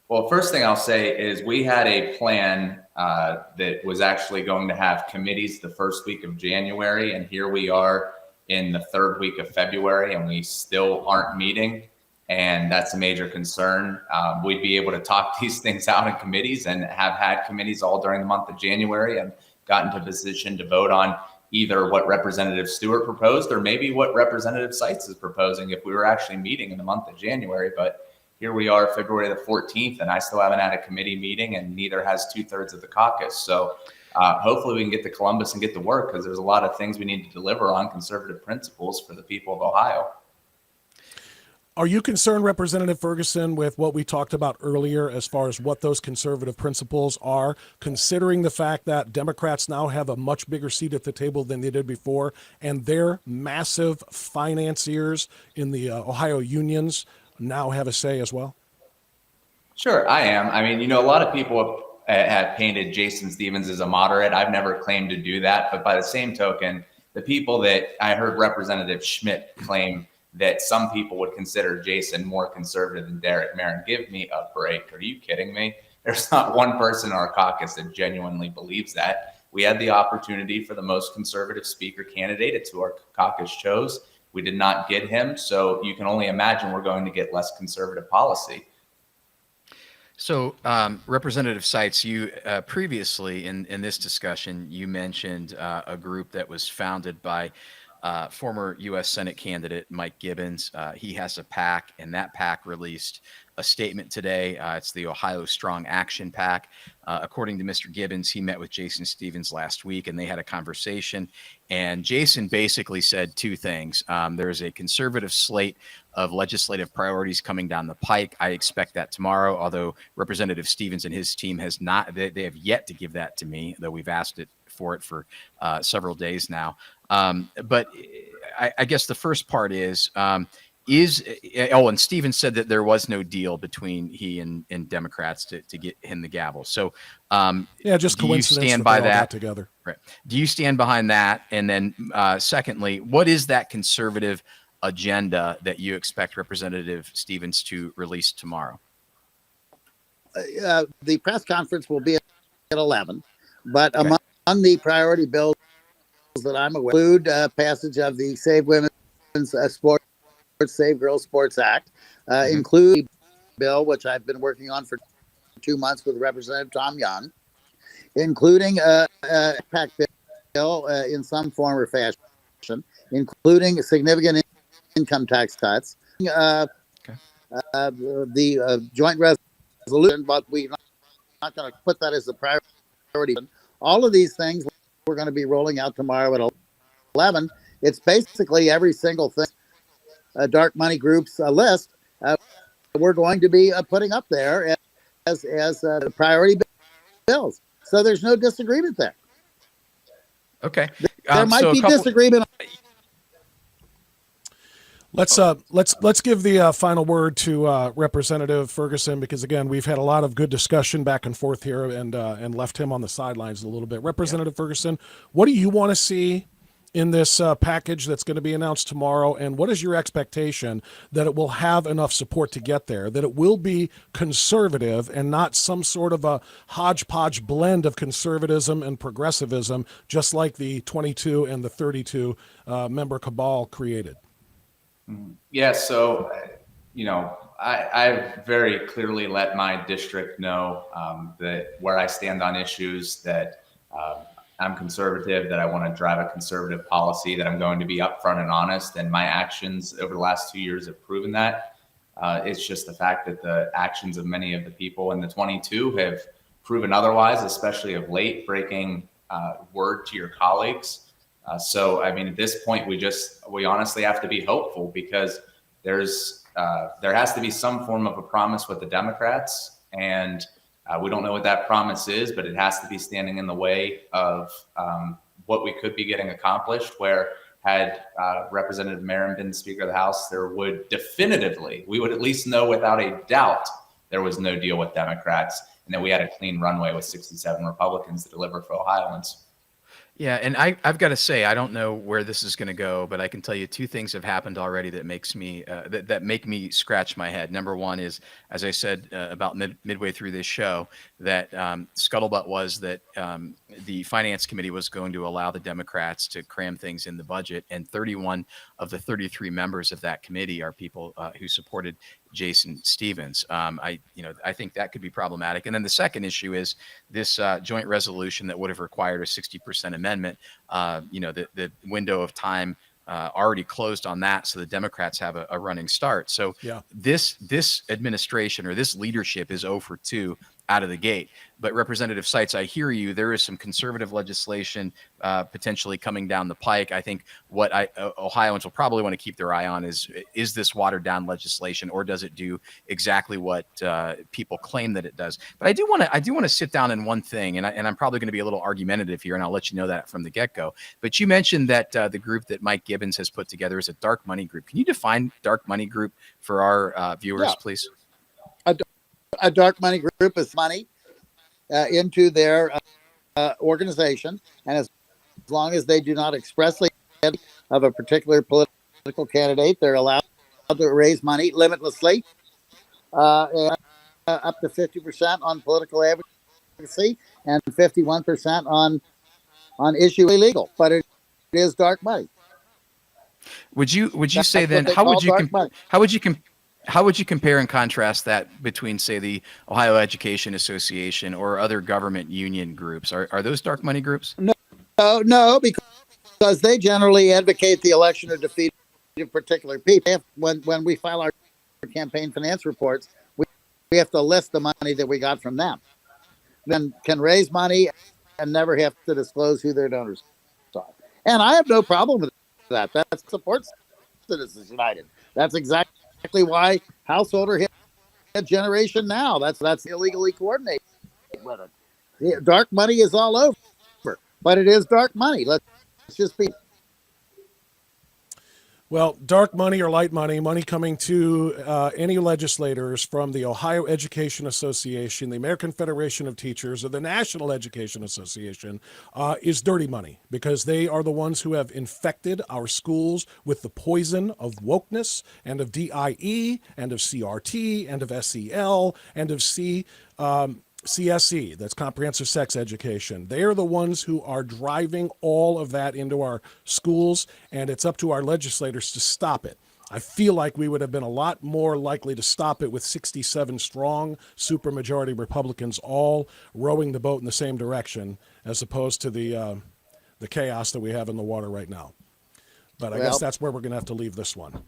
Well, first thing I'll say is we had a plan that was actually going to have committees the first week of January, and here we are in the third week of February, and we still aren't meeting, and that's a major concern. We'd be able to talk these things out in committees and have had committees all during the month of January and gotten to a position to vote on either what Representative Stewart proposed or maybe what Representative Seitz is proposing if we were actually meeting in the month of January. But here we are, February the 14th, and I still haven't had a committee meeting, and neither has 2/3 of the caucus. So hopefully we can get to Columbus and get to work, because there's a lot of things we need to deliver on conservative principles for the people of Ohio. Are you concerned, Representative Ferguson, with what we talked about earlier as far as what those conservative principles are, considering the fact that Democrats now have a much bigger seat at the table than they did before, and their massive financiers in the Ohio unions now have a say as well? Sure, I am. I mean, a lot of people have painted Jason Stevens as a moderate. I've never claimed to do that. But by the same token, the people that I heard Representative Schmidt claim that some people would consider Jason more conservative than Derek Merrin. Give me a break. Are you kidding me? There's not one person in our caucus that genuinely believes that. We had the opportunity for the most conservative speaker candidate to our caucus chose. We did not get him. So you can only imagine we're going to get less conservative policy. So, Representative Seitz, you previously in this discussion, you mentioned a group that was founded by former U.S. Senate candidate Mike Gibbons. He has a PAC, and that PAC released a statement today. It's the Ohio Strong Action PAC. According to Mr. Gibbons, he met with Jason Stevens last week, and they had a conversation. And Jason basically said two things. There's a conservative slate of legislative priorities coming down the pike. I expect that tomorrow, although Representative Stevens and his team has not, they have yet to give that to me, though we've asked for it for several days now. But I guess the first part is, and Stevens said that there was no deal between he and Democrats to get him the gavel. So, just do you coincidence stand that by they all got that together? Right. Do you stand behind that? And then, secondly, what is that conservative agenda that you expect Representative Stevens to release tomorrow? The press conference will be at 11, but among the priority bills that I'm aware of include passage of the Save Women's Sports, Save Girls Sports Act, include a bill, which I've been working on for 2 months with Representative Tom Young, including a PAC bill in some form or fashion, including significant income tax cuts, the joint resolution, but we're not going to put that as a priority. All of these things we're going to be rolling out tomorrow at 11. It's basically every single thing, Dark Money Group's list, we're going to be putting up there as priority bills. So there's no disagreement there. Okay. There might be disagreement. Let's give the final word to Representative Ferguson, because again we've had a lot of good discussion back and forth here and left him on the sidelines a little bit. Representative Ferguson, what do you want to see in this package that's going to be announced tomorrow, and what is your expectation that it will have enough support to get there, that it will be conservative and not some sort of a hodgepodge blend of conservatism and progressivism, just like the 22 and the 32 member cabal created? Yeah, so, I very clearly let my district know that where I stand on issues, that I'm conservative, that I want to drive a conservative policy, that I'm going to be upfront and honest, and my actions over the last 2 years have proven that. It's just the fact that the actions of many of the people in the 22 have proven otherwise, especially of late, breaking word to your colleagues. So, I mean, at this point, we honestly have to be hopeful, because there has to be some form of a promise with the Democrats, and we don't know what that promise is, but it has to be standing in the way of what we could be getting accomplished, where had Representative Merrin been Speaker of the House, we would at least know without a doubt there was no deal with Democrats, and that we had a clean runway with 67 Republicans to deliver for Ohioans. Yeah, and I've got to say, I don't know where this is going to go, but I can tell you two things have happened already that makes me that make me scratch my head. Number one is, as I said about midway through this show, that scuttlebutt was that the Finance Committee was going to allow the Democrats to cram things in the budget, and 31 of the 33 members of that committee are people who supported Jason Stevens. I think that could be problematic. And then the second issue is this joint resolution that would have required a 60% amendment. The window of time already closed on that, so the Democrats have a running start. So this administration or this leadership is 0 for 2 out of the gate. But Representative Seitz, I hear you. There is some conservative legislation potentially coming down the pike. I think what Ohioans will probably want to keep their eye on is this watered down legislation, or does it do exactly what people claim that it does? But I do want to sit down in one thing, and I'm probably going to be a little argumentative here, and I'll let you know that from the get-go. But you mentioned that the group that Mike Gibbons has put together is a dark money group. Can you define dark money group for our viewers, please? A dark money group is money into their organization, and as long as they do not expressly of a particular political political candidate. They're allowed to raise money limitlessly, and, up to 50% on political advocacy and 51% on issue illegal. But it is dark money. Would you That's say then what they how would call you dark money. how would you compare and contrast that between, say, the Ohio Education Association or other government union groups? Are those dark money groups? No, because they generally advocate the election or defeat of particular people. When we file our campaign finance reports, we have to list the money that we got from them. Then can raise money and never have to disclose who their donors are. And I have no problem with that. That supports Citizens United. That's exactly why Householder hit Generation Now. That's illegally coordinated with it. Dark money is all over, but it is dark money. Let's just be. Well, dark money or light money, money coming to any legislators from the Ohio Education Association, the American Federation of Teachers, or the National Education Association is dirty money, because they are the ones who have infected our schools with the poison of wokeness and of DIE and of CRT and of SEL and of CSE, that's comprehensive sex education. They are the ones who are driving all of that into our schools, and it's up to our legislators to stop it. I feel like we would have been a lot more likely to stop it with 67 strong supermajority Republicans all rowing the boat in the same direction, as opposed to the chaos that we have in the water right now. But I guess that's where we're going to have to leave this one.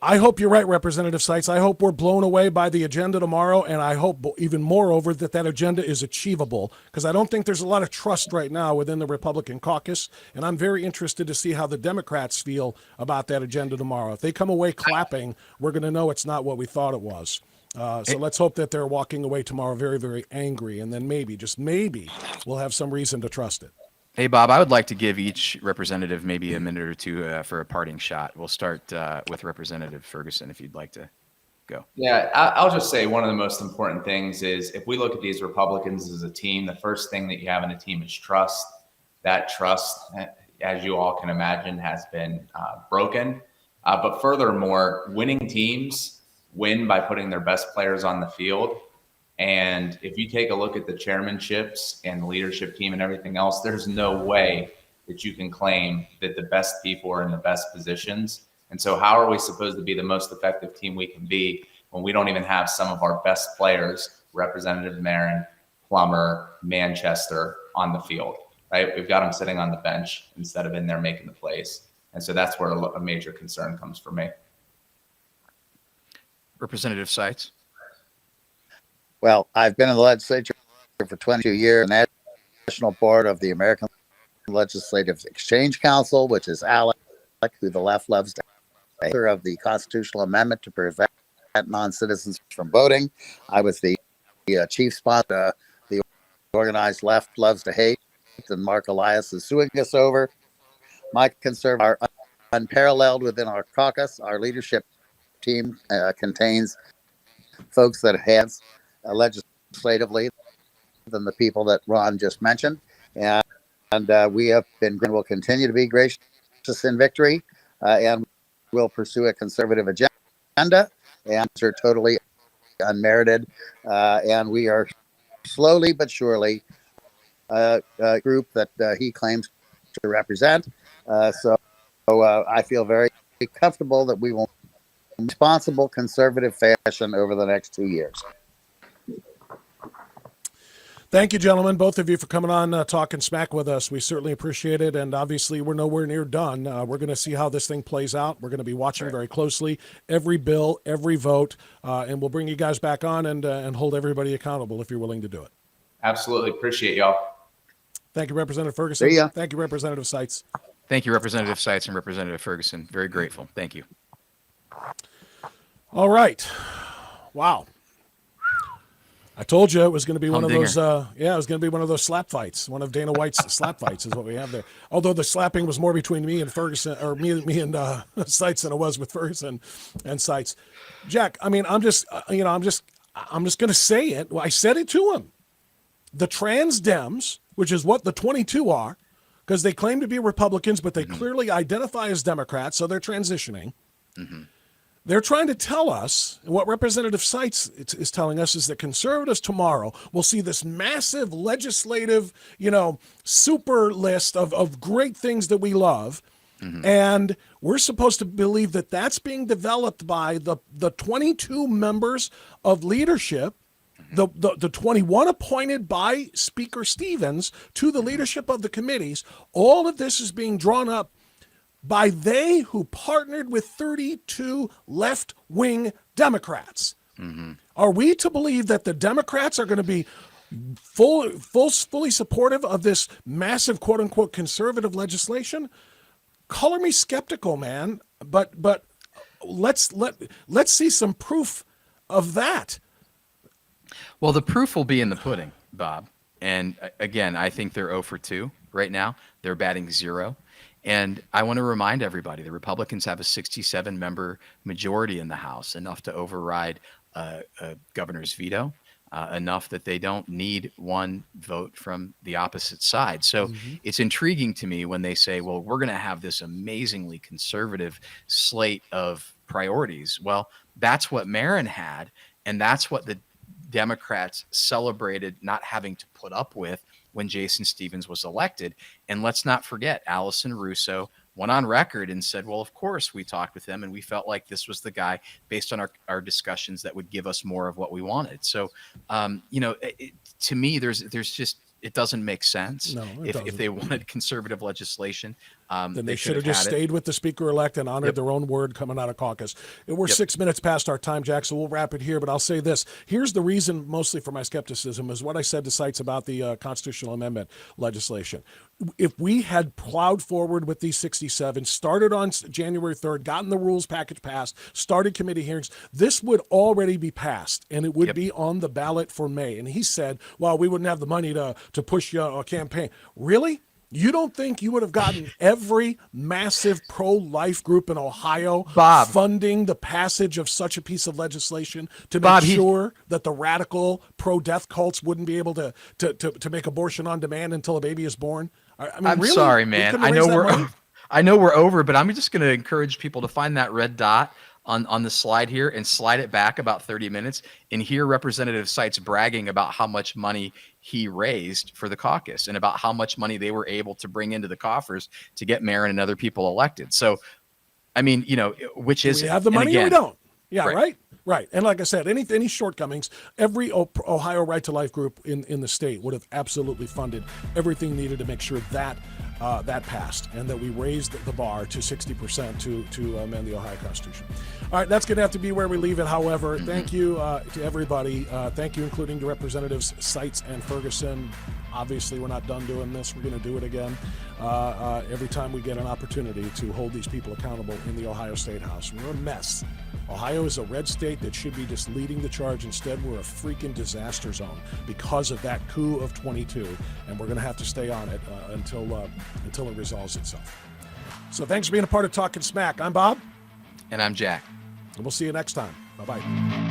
I hope you're right, Representative Seitz. I hope we're blown away by the agenda tomorrow, and I hope even moreover that agenda is achievable, because I don't think there's a lot of trust right now within the Republican caucus, and I'm very interested to see how the Democrats feel about that agenda tomorrow. If they come away clapping, we're going to know it's not what we thought it was. So let's hope that they're walking away tomorrow very, very angry, and then maybe, just maybe, we'll have some reason to trust it. Hey, Bob, I would like to give each representative maybe a minute or two for a parting shot. We'll start with Representative Ferguson, if you'd like to go. Yeah, I'll just say one of the most important things is, if we look at these Republicans as a team, the first thing that you have in a team is trust. That trust, as you all can imagine, has been broken. But furthermore, winning teams win by putting their best players on the field. And if you take a look at the chairmanships and the leadership team and everything else, there's no way that you can claim that the best people are in the best positions. And so how are we supposed to be the most effective team we can be when we don't even have some of our best players, Representative Marin, Plummer, Manchester, on the field, right? We've got them sitting on the bench instead of in there making the plays. And so that's where a major concern comes for me. Representative Seitz. Well, I've been in the legislature for 22 years, the National Board of the American Legislative Exchange Council, which is ALEC, who the left loves to author of the constitutional amendment to prevent non-citizens from voting. I was the chief sponsor. The organized left loves to hate, and Mark Elias is suing us over. My concerns are unparalleled within our caucus. Our leadership team contains folks that have legislatively than the people that Ron just mentioned, and we have been and will continue to be gracious in victory, and will pursue a conservative agenda, and are totally unmerited, and we are slowly but surely a group that he claims to represent. So I feel very comfortable that we will in responsible conservative fashion over the next 2 years. Thank you, gentlemen, both of you, for coming on Talking Smack with us. We certainly appreciate it, and obviously we're nowhere near done. We're going to see how this thing plays out. We're going to be watching very closely every bill, every vote, and we'll bring you guys back on and hold everybody accountable if you're willing to do it. Absolutely. Appreciate y'all. Thank you, Representative Ferguson. See ya. Thank you, Representative Seitz. Thank you, Representative Seitz and Representative Ferguson. Very grateful. Thank you. All right. Wow. I told you it was going to be one of those. It was going to be one of those slap fights. One of Dana White's slap fights is what we have there. Although the slapping was more between me and Ferguson, or me and Seitz, than it was with Ferguson and Seitz. Jack, I mean, I'm just going to say it. I said it to him. The trans Dems, which is what the 22 are, because they claim to be Republicans, but they clearly identify as Democrats, so they're transitioning. They're trying to tell us, and what Representative Seitz is telling us is that conservatives tomorrow will see this massive legislative, super list of great things that we love. And we're supposed to believe that that's being developed by the 22 members of leadership, the 21 appointed by Speaker Stevens to the leadership of the committees. All of this is being drawn up by they who partnered with 32 left-wing Democrats. Are we to believe that the Democrats are going to be fully supportive of this massive, quote-unquote, conservative legislation? Color me skeptical, man, but let's see some proof of that. Well, the proof will be in the pudding, Bob. And again, I think they're 0 for 2 right now. They're batting 0. And I want to remind everybody, the Republicans have a 67-member majority in the House, enough to override a governor's veto, enough that they don't need one vote from the opposite side. So it's intriguing to me when they say, well, we're going to have this amazingly conservative slate of priorities. Well, that's what Marin had, and that's what the Democrats celebrated not having to put up with when Jason Stevens was elected. And let's not forget, Allison Russo went on record and said, well, of course we talked with him and we felt like this was the guy based on our discussions that would give us more of what we wanted. So, to me, there's just, it doesn't make sense. No, if they wanted conservative legislation, then they should have just stayed with the speaker-elect and honored their own word coming out of caucus. We're 6 minutes past our time, Jack, so we'll wrap it here. But I'll say this. Here's the reason mostly for my skepticism is what I said to Seitz about the constitutional amendment legislation. If we had plowed forward with these 67, started on January 3rd, gotten the rules package passed, started committee hearings, this would already be passed, and it would be on the ballot for May. And he said, well, we wouldn't have the money to push a campaign. Really? You don't think you would have gotten every massive pro-life group in Ohio funding the passage of such a piece of legislation to make sure that the radical pro-death cults wouldn't be able to make abortion on demand until a baby is born? I mean, I'm really? sorry, man. I know we're over, but I'm just going to encourage people to find that red dot on the slide here and slide it back about 30 minutes and hear Representative Seitz bragging about how much money he raised for the caucus and about how much money they were able to bring into the coffers to get Marin and other people elected. So, I mean, which is we have the money or we don't. Yeah, right. Right. And like I said, any shortcomings, every Ohio Right to Life group in the state would have absolutely funded everything needed to make sure that that passed and that we raised the bar to 60% to amend the Ohio Constitution. All right, that's going to have to be where we leave it. However, thank you to everybody. Thank you, including to Representatives Seitz and Ferguson. Obviously, we're not done doing this. We're going to do it again every time we get an opportunity to hold these people accountable in the Ohio State House. We're a mess. Ohio is a red state that should be just leading the charge. Instead, we're a freaking disaster zone because of that coup of 22, and we're going to have to stay on it until it resolves itself. So thanks for being a part of Talkin' Smack. I'm Bob. And I'm Jack. And we'll see you next time. Bye-bye.